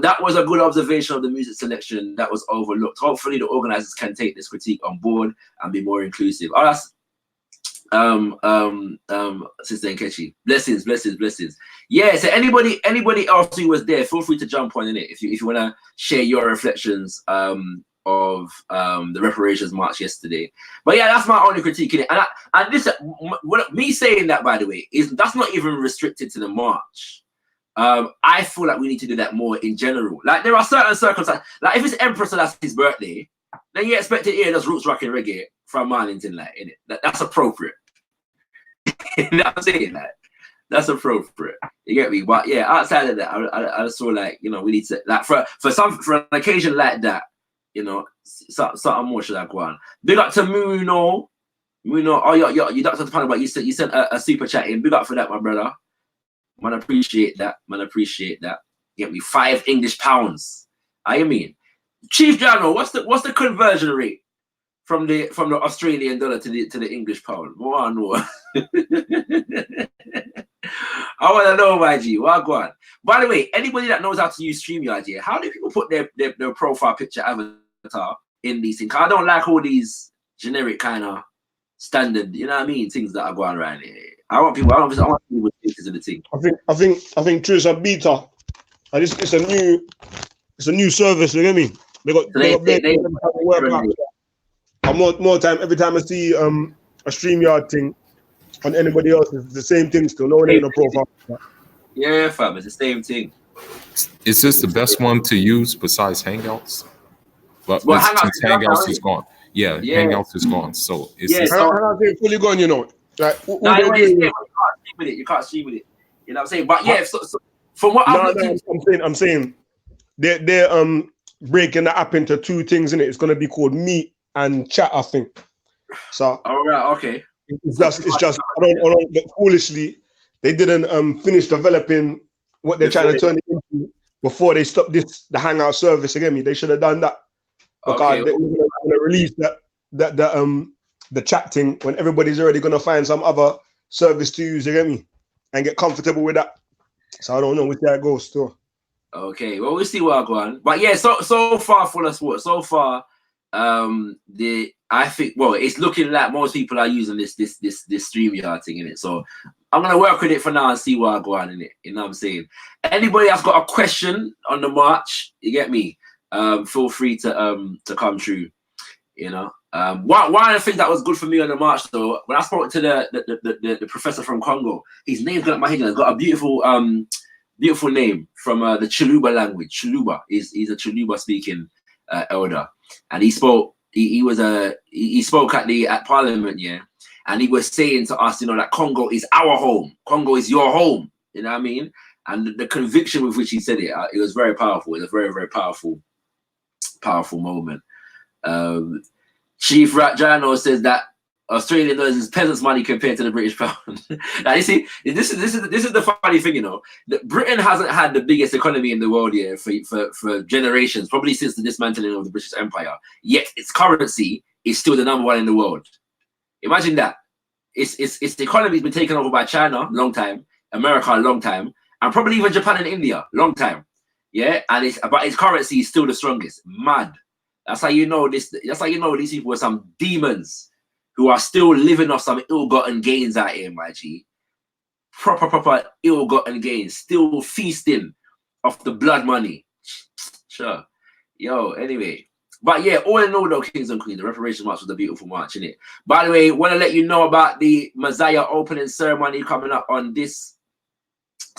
that was a good observation of the music selection that was overlooked. Hopefully the organizers can take this critique on board and be more inclusive. Oh, that's Sister Nkechi. Blessings. Yeah, so anybody else who was there, feel free to jump on in it if you want to share your reflections of the Reparations March yesterday. But yeah, that's my only critique in it. And this, me saying that, by the way, that's not even restricted to the march. I feel like we need to do that more in general. Like, there are certain circumstances, like if it's Emperor Selassie's birthday, then you expect to hear those roots rocking reggae from Marlington, like, in it. That's appropriate. You know what I'm saying? Like, that's appropriate. You get me? But yeah, outside of that, I just saw, like, you know, we need to, like, for an occasion like that, you know, something more should have gone. Big up to Muno. Oh, you Dr. Pan, but you sent a super chat in. Big up for that, my brother. Man, appreciate that. Get me £5 English. I mean, Chief Jano, what's the conversion rate from the Australian dollar to the English pound? I want to know, my G. What go on? By the way, anybody that knows how to use StreamYard, yeah, how do people put their profile picture avatar in these things? I don't like all these generic kind of standard, you know what I mean, things that are going around here. I want people with pictures of the team. I think Trish a beta. And it's a new service, you get me? They work out. And more time, every time I see a StreamYard thing on anybody else, it's the same thing still. No one in the profile. Yeah, fam, it's the same thing. Is this the best one to use besides Hangouts? But Hangouts is gone. Yeah, Hangouts is gone. So it's Hangouts is fully gone, you know. Like, you can't stream with it. You know what I'm saying? But yeah, so from what I'm saying they're breaking the app into two things, in it. It's gonna be called Meet and Chat, I think. So all right, okay. It's just I don't but foolishly they didn't finish developing what they're trying to turn it into before they stopped the Hangout service again. They should have done that. Because they're gonna release the chat thing when everybody's already gonna find some other service to use, you get me? And get comfortable with that. So I don't know which that goes to. Okay, well we'll see what I go on. But yeah, so far full of sport. So far, I think it's looking like most people are using this StreamYard thing in it. So I'm gonna work with it for now and see what I go on in it. You know what I'm saying? Anybody that's got a question on the march, you get me? Feel free to come through. You know. One of the things that was good for me on the march though, when I spoke to the professor from Congo, his name's got my head. He's got a beautiful name from the Chiluba language. Chiluba he's a Chiluba speaking elder, and he spoke. He spoke at Parliament, yeah, and he was saying to us, you know, that Congo is our home. Congo is your home. You know what I mean? And the conviction with which he said it, it was very powerful. It was a very, very powerful moment. Chief Ratjano says that Australia knows his peasants' money compared to the British pound. Now you see, this is the funny thing, you know. That Britain hasn't had the biggest economy in the world for generations, probably since the dismantling of the British Empire. Yet its currency is still the #1 in the world. Imagine that. Its economy's been taken over by China, long time, America, long time, and probably even Japan and India, long time. Yeah, but its currency is still the strongest. Mad. That's how you know this. That's how you know these people are some demons who are still living off some ill-gotten gains out here, my G. Proper ill-gotten gains. Still feasting off the blood money. Sure. Yo, anyway. But yeah, all in all though, kings and queens, the Reparations March was a beautiful march, innit? By the way, want to let you know about the Messiah opening ceremony coming up on this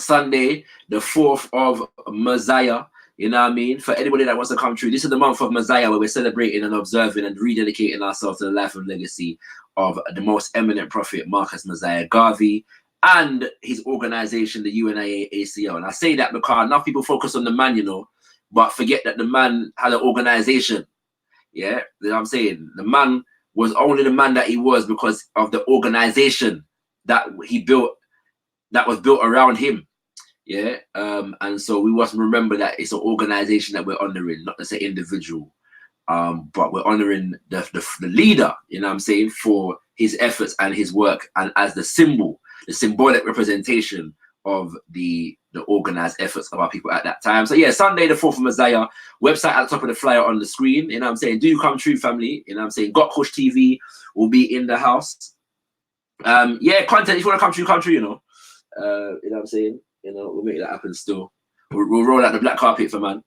Sunday, the 4th of Messiah. You know what I mean? For anybody that wants to come through, this is the month of Messiah where we're celebrating and observing and rededicating ourselves to the life and legacy of the most eminent prophet, Marcus Messiah Garvey, and his organization, the UNIACL. And I say that because enough people focus on the man, you know, but forget that the man had an organization. Yeah, you know what I'm saying? The man was only the man that he was because of the organization that he built, that was built around him. Yeah, and so we must remember that it's an organization that we're honoring, not just an individual, but we're honoring the leader, you know what I'm saying, for his efforts and his work, and as the symbolic representation of the organized efforts of our people at that time. So yeah, Sunday the 4th of Messiah, website at the top of the flyer on the screen, you know what I'm saying, do come true, family, you know what I'm saying, Got Kush TV will be in the house. Yeah, content, if you want to come true, you know what I'm saying. You know, we'll make that happen still. We'll roll out the black carpet for man.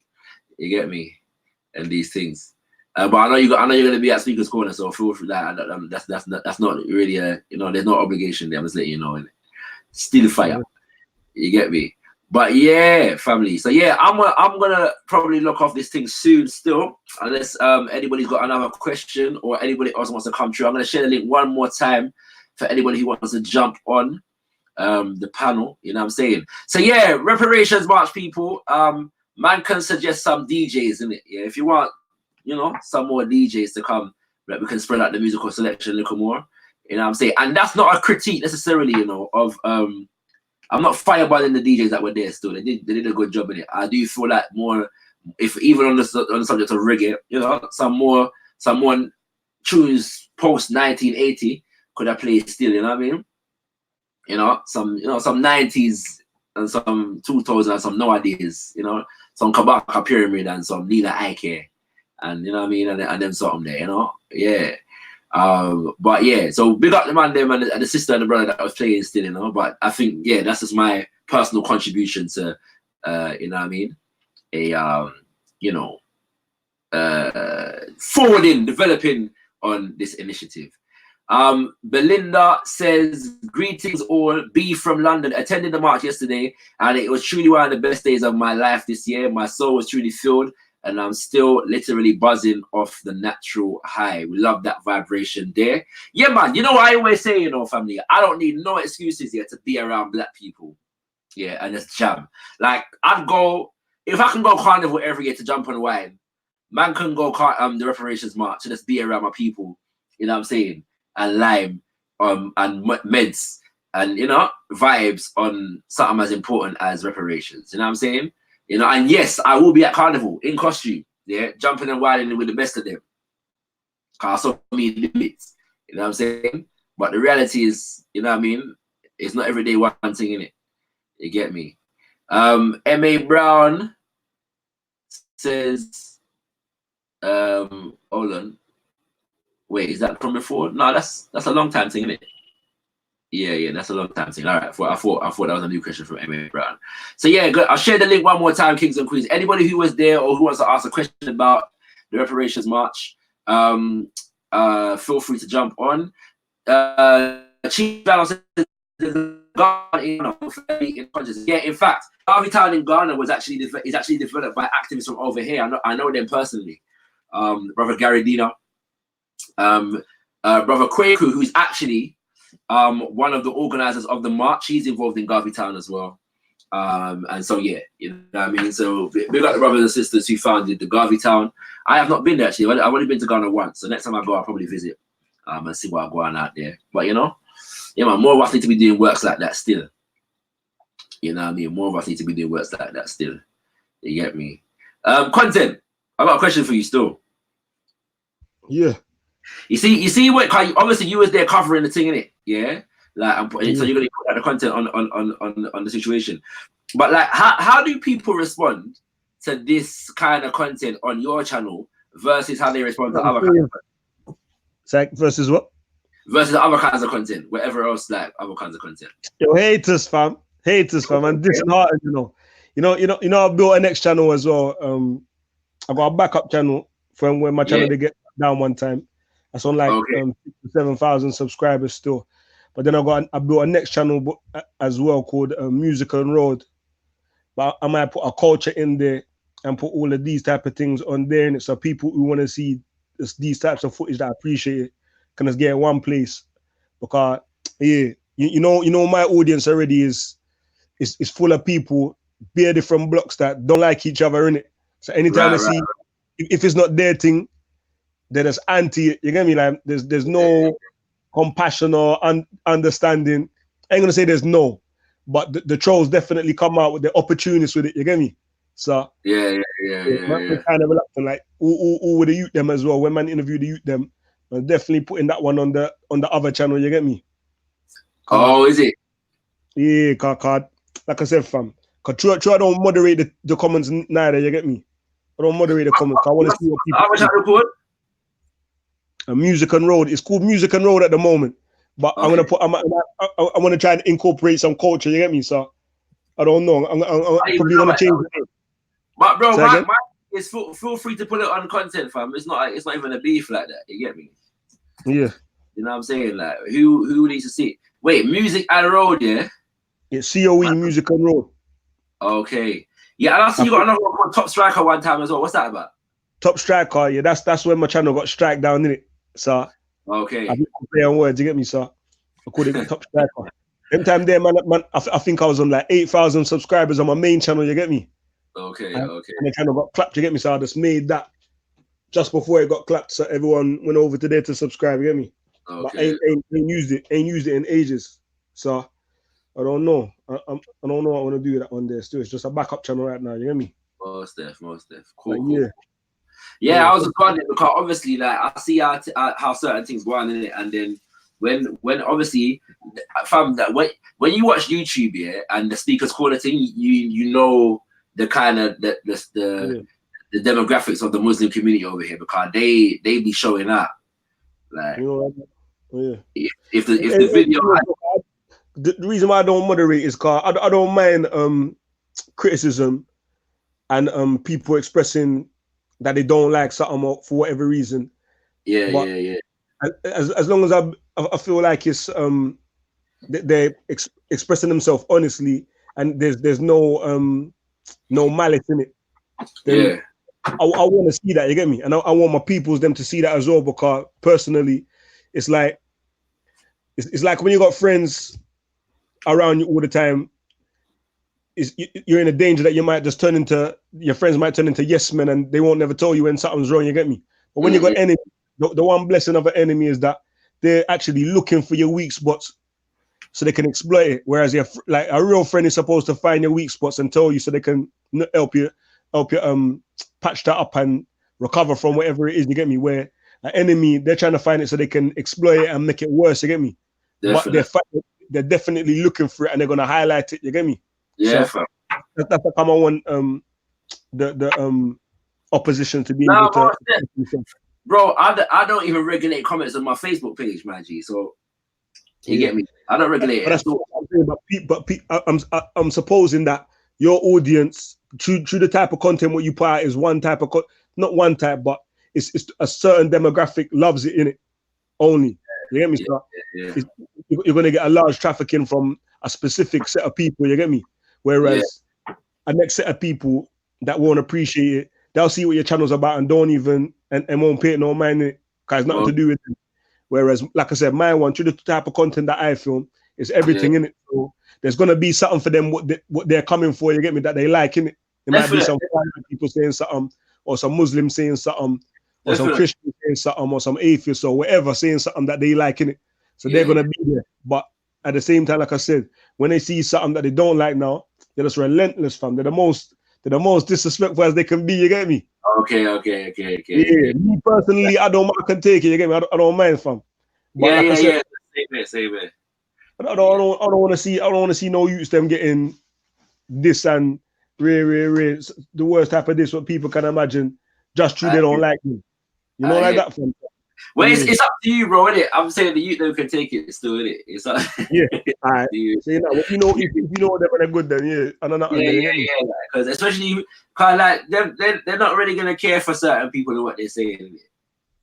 You get me? And these things. But I know you're gonna be at Speaker's Corner, so feel free that. That's not really you know, there's no obligation there. I'm just letting you know. Still fire. You get me? But yeah, family. So yeah, I'm gonna probably lock off this thing soon still, unless anybody's got another question or anybody else wants to come through. I'm gonna share the link one more time for anybody who wants to jump on the panel, you know what I'm saying? So yeah, Reparations March people, man can suggest some DJs in it. Yeah, if you want, you know, some more DJs to come, that we can spread out the musical selection a little more, you know what I'm saying? And that's not a critique necessarily, you know, of I'm not fireballing the DJs that were there still. They did a good job in it. I do feel like more, if even on the subject of reggae, you know, someone choose post 1980 could have played still, you know what I mean? You know, some 90s and some 2000s and some nowadays, you know, some Kabaka Pyramid and some Nina Ike, and you know what I mean, and them something there, you know, yeah. But yeah, so big up the man, them and the sister and the brother that was playing still, you know. But I think yeah, that's just my personal contribution to, you know what I mean, you know, forwarding, developing on this initiative. Belinda says, greetings all, B from London, attended the march yesterday and it was truly one of the best days of my life this year. My soul was truly filled and I'm still literally buzzing off the natural high. We love that vibration there. Yeah, man, you know what I always say, you know, family, I don't need no excuses here to be around black people. Yeah, and just jam. Like, I'd go, if I can go carnival every year to jump on wine, man can go the Reparations March to just be around my people, you know what I'm saying? And lime and meds and, you know, vibes on something as important as reparations, you know what I'm saying? You know, and yes, I will be at carnival in costume, yeah, jumping and wilding with the best of them. Cause I saw me limits, you know what I'm saying? But the reality is, you know what I mean, it's not every day one thing in it. You get me? M.A. Brown says, hold on. Wait, is that from before? No, that's a long time thing, isn't it? Yeah, that's a long time thing. All right, I thought that was a new question from M.A. Brown. So yeah, good. I'll share the link one more time, Kings and Queens. Anybody who was there or who wants to ask a question about the Reparations March, feel free to jump on. Chief Brown says, yeah, in fact, Garvey Town in Ghana is actually developed by activists from over here. I know them personally. Brother Gary Dina, Brother Kwaku, who's actually one of the organizers of the march. He's involved in Garvey Town as well. And so yeah, you know what I mean. So we got the brothers and sisters who founded the Garvey Town. I have not been there actually. I've only been to Ghana once. So next time I go, I'll probably visit and see what I'm going out there. But you know, yeah, man, more of us need to be doing works like that still. You know what I mean? More of us need to be doing works like that still. You get me? Content. I got a question for you still. Yeah. You see what? Obviously, you was there covering the thing, innit? Yeah. Like, so you're gonna put out the content on the situation. But like, how do people respond to this kind of content on your channel versus how they respond to other kinds of content? It's like versus what? Versus other kinds of content, whatever else, like other kinds of content. Yo, haters, fam, and disheartened, you know. I built a next channel as well. I got a backup channel from when my channel they get down one time. That's on like 7,000 subscribers still. But then I built a next channel as well called Music and Road. But I might put a culture in there and put all of these type of things on there, and so people who want to see these types of footage that I appreciate it can just get in one place. Because yeah, you know my audience already is full of people, bare different blocks that don't like each other in it. So anytime I see if it's not their thing, then it's anti it. You get me? Like there's no compassion or understanding. I ain't gonna say there's no, but the trolls definitely come out with the opportunists with it. You get me? So yeah. Kind of reluctant, like who would the youth them as well. When man interview the youth them, I'm definitely putting that one on the other channel. You get me? Oh, is it? Yeah, card. Like I said, fam. Cause true, I don't moderate the comments neither. You get me? I don't moderate the comments. I want to see what people. How much I record? Music and Road. It's called Music and Road at the moment, but okay. I want to try and incorporate some culture. You get me? So I don't know. I'm probably gonna change it. But bro, my is feel free to put it on content, fam. It's not even a beef like that. You get me? Yeah. You know what I'm saying? Like who needs to see it? Wait, Music and Road, yeah? It's COE Music and Road. Okay. Yeah, and I see you got another one called Top Striker one time as well. What's that about? Top Striker, yeah. That's when my channel got strike down in it. So okay. I play on words, you get me, sir? I called it Top Striker. Them time there, man, I think I was on like 8,000 subscribers on my main channel, you get me? Okay. And the channel got clapped, you get me? So I just made that just before it got clapped, so everyone went over to there to subscribe, you get me? Okay. But ain't used it in ages. So I don't know. I don't know what I want to do with that one there. Still, it's just a backup channel right now, you get me? Most def. Cool, like, cool. Yeah, I was wondering because obviously, like, I see how certain things go on in it, and then when obviously, fam, that when you watch YouTube, yeah, and the speakers call the thing, you know the kind of the demographics of the Muslim community over here because they be showing up, like, if the video. The reason why I don't moderate is because I don't mind criticism and people expressing that they don't like something for whatever reason. Yeah. As long as I feel like it's they're expressing themselves honestly and there's no malice in it. Then I want to see that, you get me? And I want my peoples them to see that as well, because personally, it's like when you got friends around you all the time, you're in a danger that you might just your friends might turn into yes men and they won't never tell you when something's wrong, you get me? But when you got enemy, the one blessing of an enemy is that they're actually looking for your weak spots so they can exploit it. Whereas like a real friend is supposed to find your weak spots and tell you so they can help you patch that up and recover from whatever it is, you get me? Where an enemy, they're trying to find it so they can exploit it and make it worse, you get me? Definitely. But they're definitely looking for it and they're gonna highlight it, you get me? Yeah, so That's a common one. The opposition to being No, able to. bro, I don't even regulate comments on my Facebook page, man. G. So you get me? I don't regulate it. That's what I'm saying. But I'm supposing that your audience, through the type of content what you put out, is one type of not one type, but it's a certain demographic loves it in it only. You get me? So you're gonna get a large trafficking from a specific set of people. You get me? Whereas a next set of people that won't appreciate it, they'll see what your channel's about and don't even and won't pay it no mind in it because it's nothing to do with it. Whereas, like I said, my one, through the type of content that I film, is everything in it. So there's gonna be something for them what they're coming for. You get me? That they like in it. There might be some people saying something, or some Muslims saying something, or some Christians saying something, or some atheists or whatever saying something that they like in it. So they're gonna be there. But at the same time, like I said, when they see something that they don't like now, they're just relentless, fam. They're the most disrespectful as they can be. You get me? Okay. Yeah, me personally, I don't mind. I can take it. You get me? I don't mind, fam. But like I said, Same here. I don't want to see. I don't want to see no youths them getting this and the worst type of this. What people can imagine just true they don't like me. You know, like that, fam. Well, it's up to you, bro. Innit? I'm saying the youth them can take it still, innit? It's up. All right. So, if you know they're good, then Because especially kind of like they're not really gonna care for certain people and what they're saying. Innit?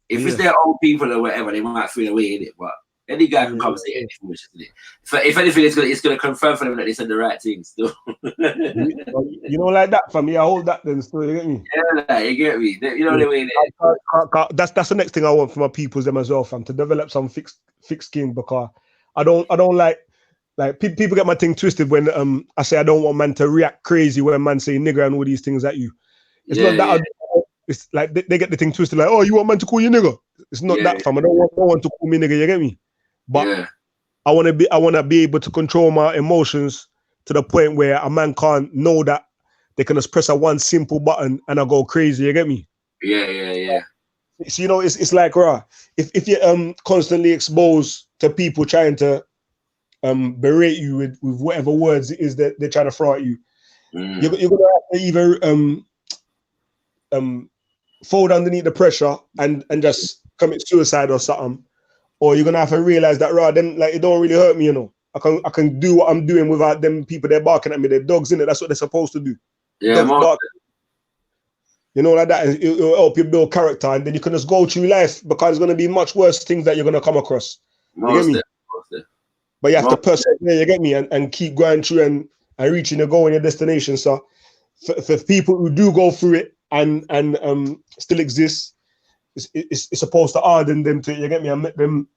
If it's their own people or whatever, they might feel away in it. But any guy can come and say anything, isn't it? If anything, it's gonna confirm for them that they said the right thing still. You know, like that, fam. Yeah, I hold that then still. You get me? Yeah, like, you get me. You know the way. That's the next thing I want for my peoples them as well, fam. To develop some thick skin, because I don't like people get my thing twisted when I say I don't want man to react crazy when man say nigger and all these things at you. It's not that. It's like they get the thing twisted, like, oh, you want man to call you nigger? It's not that, fam. I don't want no one to call me nigger. You get me? But I want to be able to control my emotions to the point where a man can't know that they can just press a one simple button and I go crazy. You get me? Yeah. So, you know, it's like, if you're constantly exposed to people trying to berate you with whatever words it is that they're trying to throw at you, you're gonna have to either fold underneath the pressure and just commit suicide or something, or you're gonna have to realize that then like it don't really hurt me, you know. I can do what I'm doing without them people. They're barking at me. They're dogs in it. That's what they're supposed to do. Yeah, you know, like that. It'll help you build character, and then you can just go through life because there's gonna be much worse things that you're gonna come across. You get me? But you have to persevere. You get me, and keep going through and reaching your goal and your destination. So for people who do go through it and still exist, it's supposed to harden them to, you get me, and make them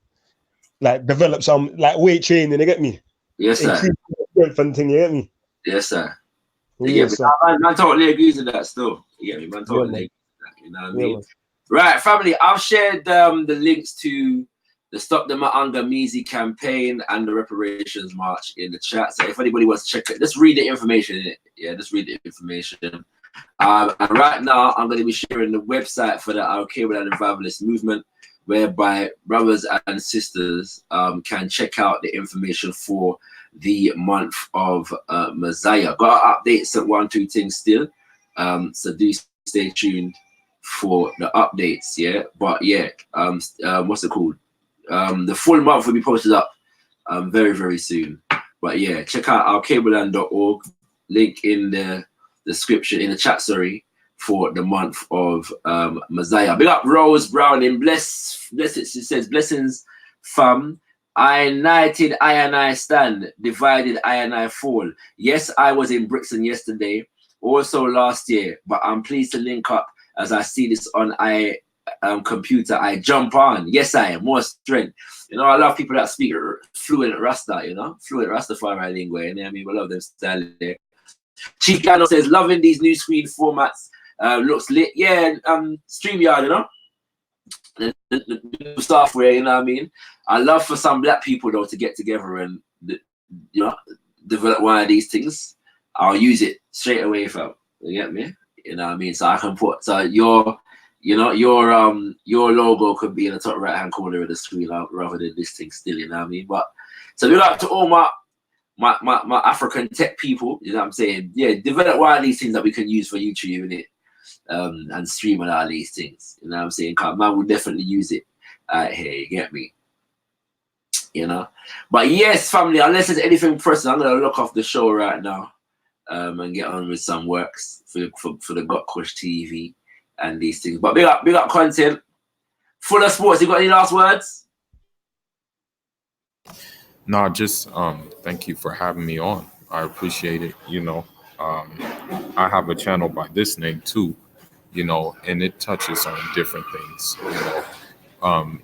like develop some like weight training. You get me? Yes, sir. Strength and thing. You get me? Yes, sir. Yes, sir. Man totally agrees with that still. You get me? Man totally agrees with that. You know what I mean? Right, family. I've shared the links to the Stop the Maangamizi campaign and the Reparations March in the chat. So if anybody wants to check it, just read the information. Just read the information. And right now, I'm going to be sharing the website for the Al-Qaeda and Revivalist movement, whereby brothers and sisters can check out the information for the month of Messiah. Got updates at 1, 2 things still. So do stay tuned for the updates. Yeah, but what's it called? The full month will be posted up very, very soon. But yeah, check out alkableland.org. Link in the description, in the chat, for the month of Messiah. Big up Rose Browning. Bless it. She says, blessings, fam. I united, I and I stand. Divided, I and I fall. Yes, I was in Brixton yesterday, also last year, but I'm pleased to link up as I see this on computer. I jump on. Yes, I am. More strength. You know, I love people that speak fluent Rasta, you know, fluent Rastafari lingua. You know what I mean? We love them style there. Chief Gano says, loving these new screen formats. Looks lit. Yeah, StreamYard, you know, the new software, you know what I mean? I love for some black people though to get together and develop one of these things. I'll use it straight away, fam. You get me? You know what I mean? So I can put your logo could be in the top right hand corner of the screen rather than this thing still, you know what I mean? But so big up to all my my African tech people, you know what I'm saying? Yeah, develop one of these things that we can use for YouTube, innit? And stream and all these things, you know what I'm saying? Cause man will definitely use it here, you get me? You know? But yes, family, unless there's anything pressing, I'm gonna look off the show right now and get on with some works for the Got Kush TV and these things. But big up content. Full of sports. You got any last words? No, just thank you for having me on. I appreciate it. You know, I have a channel by this name too, you know, and it touches on different things. You know,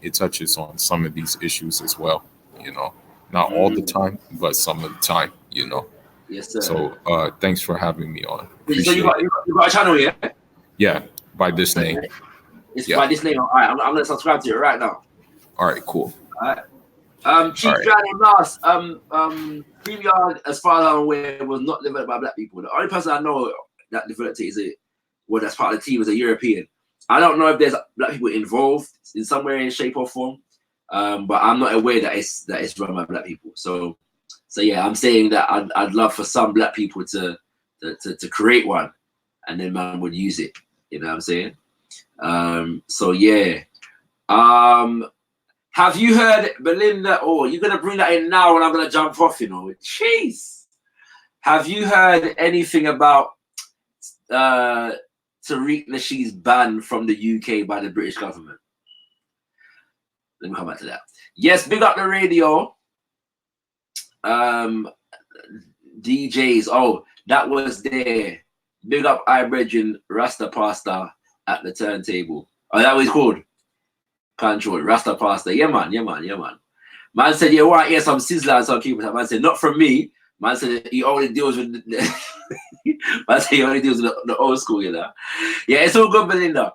it touches on some of these issues as well. You know, not all the time, but some of the time. You know. Yes, sir. So thanks for having me on. So you got a channel, yeah? Yeah, by this name. It's by this name. All right, I'm gonna subscribe to it right now. All right, cool. All right. Chief Dragon Last, StreamYard, as far as I'm aware, was not developed by black people. The only person I know that developed it that's part of the team is a European. I don't know if there's black people involved in some way, in shape or form, but I'm not aware that it's run by black people. So yeah, I'm saying that I'd love for some black people to create one, and then man would use it. You know what I'm saying? So yeah. Have you heard, Belinda? Oh, you're gonna bring that in now, and I'm gonna jump off. You know, jeez. Have you heard anything about Tariq Nasheed's ban from the UK by the British government? Let me come back to that. Yes, big up the radio. DJs. Oh, that was there. Big up Ibridge Rasta Pasta at the turntable. Oh, that was called. Control Rasta Pasta. Yeah, man. Man said, yeah, want to hear some sizzler and some keep it. Man said, not from me. Man said he only deals with man said he only deals with the old school, you know. Yeah, it's all good, Belinda.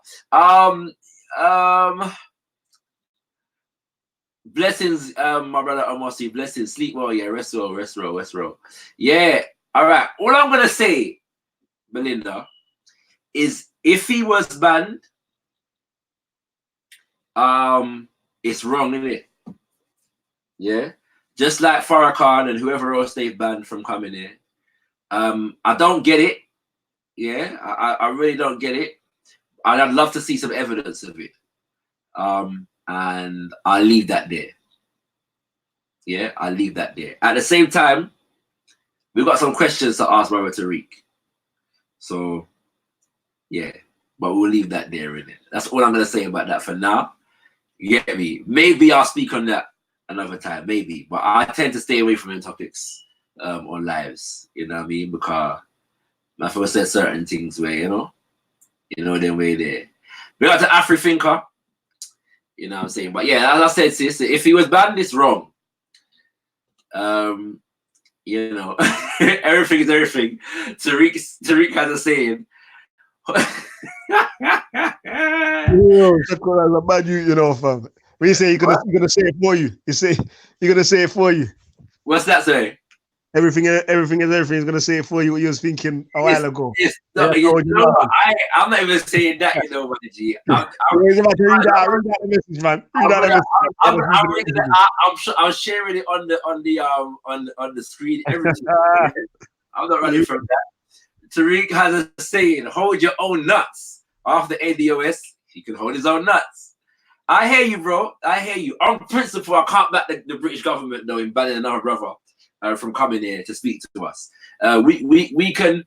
Blessings, my brother Amosi. Blessings. Sleep well, yeah. Rest well. Yeah. All right. All I'm gonna say, Belinda, is if he was banned, it's wrong, isn't it? Yeah, just like Farrakhan and whoever else they've banned from coming here. I don't get it. Yeah, I really don't get it. I'd love to see some evidence of it. And I'll leave that there. Yeah, I'll leave that there. At the same time, we've got some questions to ask Brother Tariq. So, yeah, but we'll leave that there, innit? That's all I'm gonna say about that for now. You get me? Maybe I'll speak on that another time, maybe. But I tend to stay away from them topics on lives, you know what I mean? Because I feel said certain things where, you know, them way there. We got to Afri-Thinker, you know what I'm saying? But yeah, as I said, sis, if he was banned, it's wrong. You know, everything is everything. Tariq has a saying. You know, fam. When you say you're gonna say it for you, you're gonna say it for you. What's that say? Everything is everything is gonna say it for you. What you was thinking a while ago. I'm not even saying that, you know, G. I'm sharing it on the screen. Everything. I'm not running from that. Tariq has a saying: "Hold your own nuts." After ADOS, he can hold his own nuts. I hear you, bro. I hear you. On principle, I can't back the British government though in banning another brother from coming here to speak to us. We can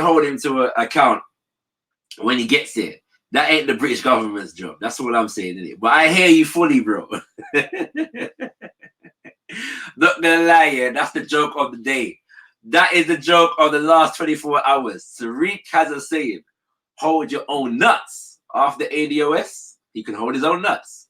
hold him to account when he gets here. That ain't the British government's job. That's what I'm saying, isn't it? But I hear you fully, bro. Not gonna lie, yeah, that's the joke of the day. That is the joke of the last 24 hours. Tariq has a saying: hold your own nuts. After ADOS, he can hold his own nuts.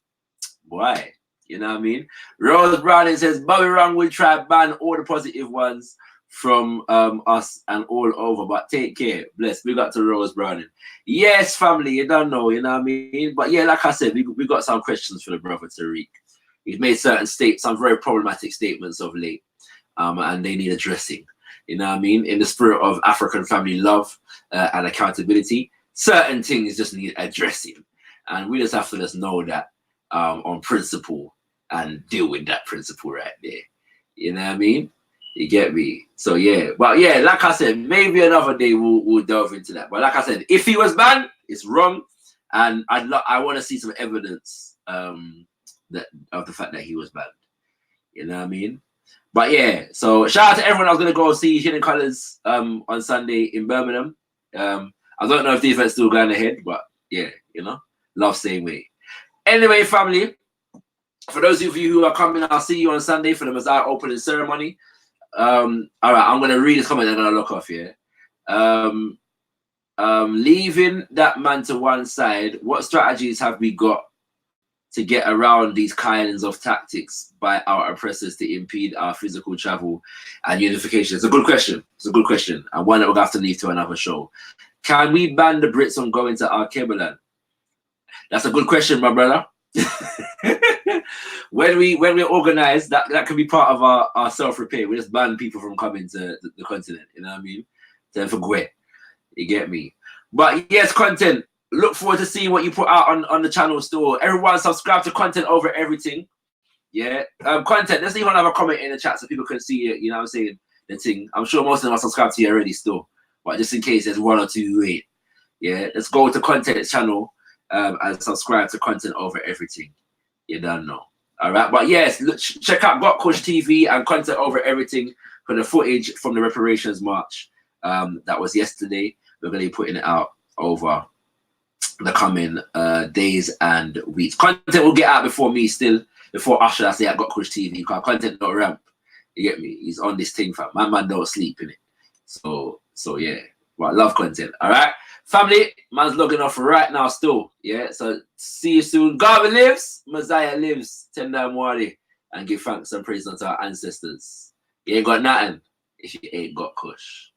Why? You know what I mean? Rose Browning says, Bobby Wrong will try to ban all the positive ones from us and all over, but take care. Bless. We got to Rose Browning. Yes, family, you don't know, you know what I mean? But yeah, like I said, we got some questions for the brother Tariq. He's made some very problematic statements of late, and they need addressing. You know what I mean? In the spirit of African family love and accountability, certain things just need addressing. And we just have to know that on principle and deal with that principle right there. You know what I mean? You get me? So yeah, but yeah, like I said, maybe another day we'll delve into that. But like I said, if he was banned, it's wrong, and I want to see some evidence that of the fact that he was banned. You know what I mean? But yeah, so shout out to everyone. I was gonna go see Hidden Colors on Sunday in Birmingham. I don't know if the event's still going ahead, but yeah, you know, love same way. Anyway, family, for those of you who are coming, I'll see you on Sunday for the Messiah opening ceremony. All right, I'm gonna read this comment. I'm gonna look off here. Leaving that man to one side, what strategies have we got to get around these kinds of tactics by our oppressors to impede our physical travel and unification? It's a good question. It's a good question, and one that we'll have to leave to another show. Can we ban the Brits from going to our Kebaland? That's a good question, my brother. when we organize, that can be part of our self-repair. We just ban people from coming to the continent. You know what I mean? Then forget. You get me? But yes, content. Look forward to seeing what you put out on the channel store. Everyone subscribe to Content Over Everything. Yeah. Content. Let's even have a comment in the chat so people can see it. You know what I'm saying? The thing. I'm sure most of them are subscribed to you already still. But just in case there's one or two who ain't. Yeah. Let's go to Content channel and subscribe to Content Over Everything. You don't know. All right. But yes, look, check out Got Kush TV and Content Over Everything for the footage from the Reparations March. That was yesterday. We're going to be putting it out over the coming days and weeks. Content will get out before me still, before Usher. I say I Got Kush TV, because content not ramp. You get me? He's on this thing, fam. My man don't sleep in it. So yeah. But I love content. All right. Family, man's logging off right now still. Yeah. So see you soon. God lives, Messiah lives. Tender Mwari. And give thanks and praise unto our ancestors. You ain't got nothing if you ain't got Kush.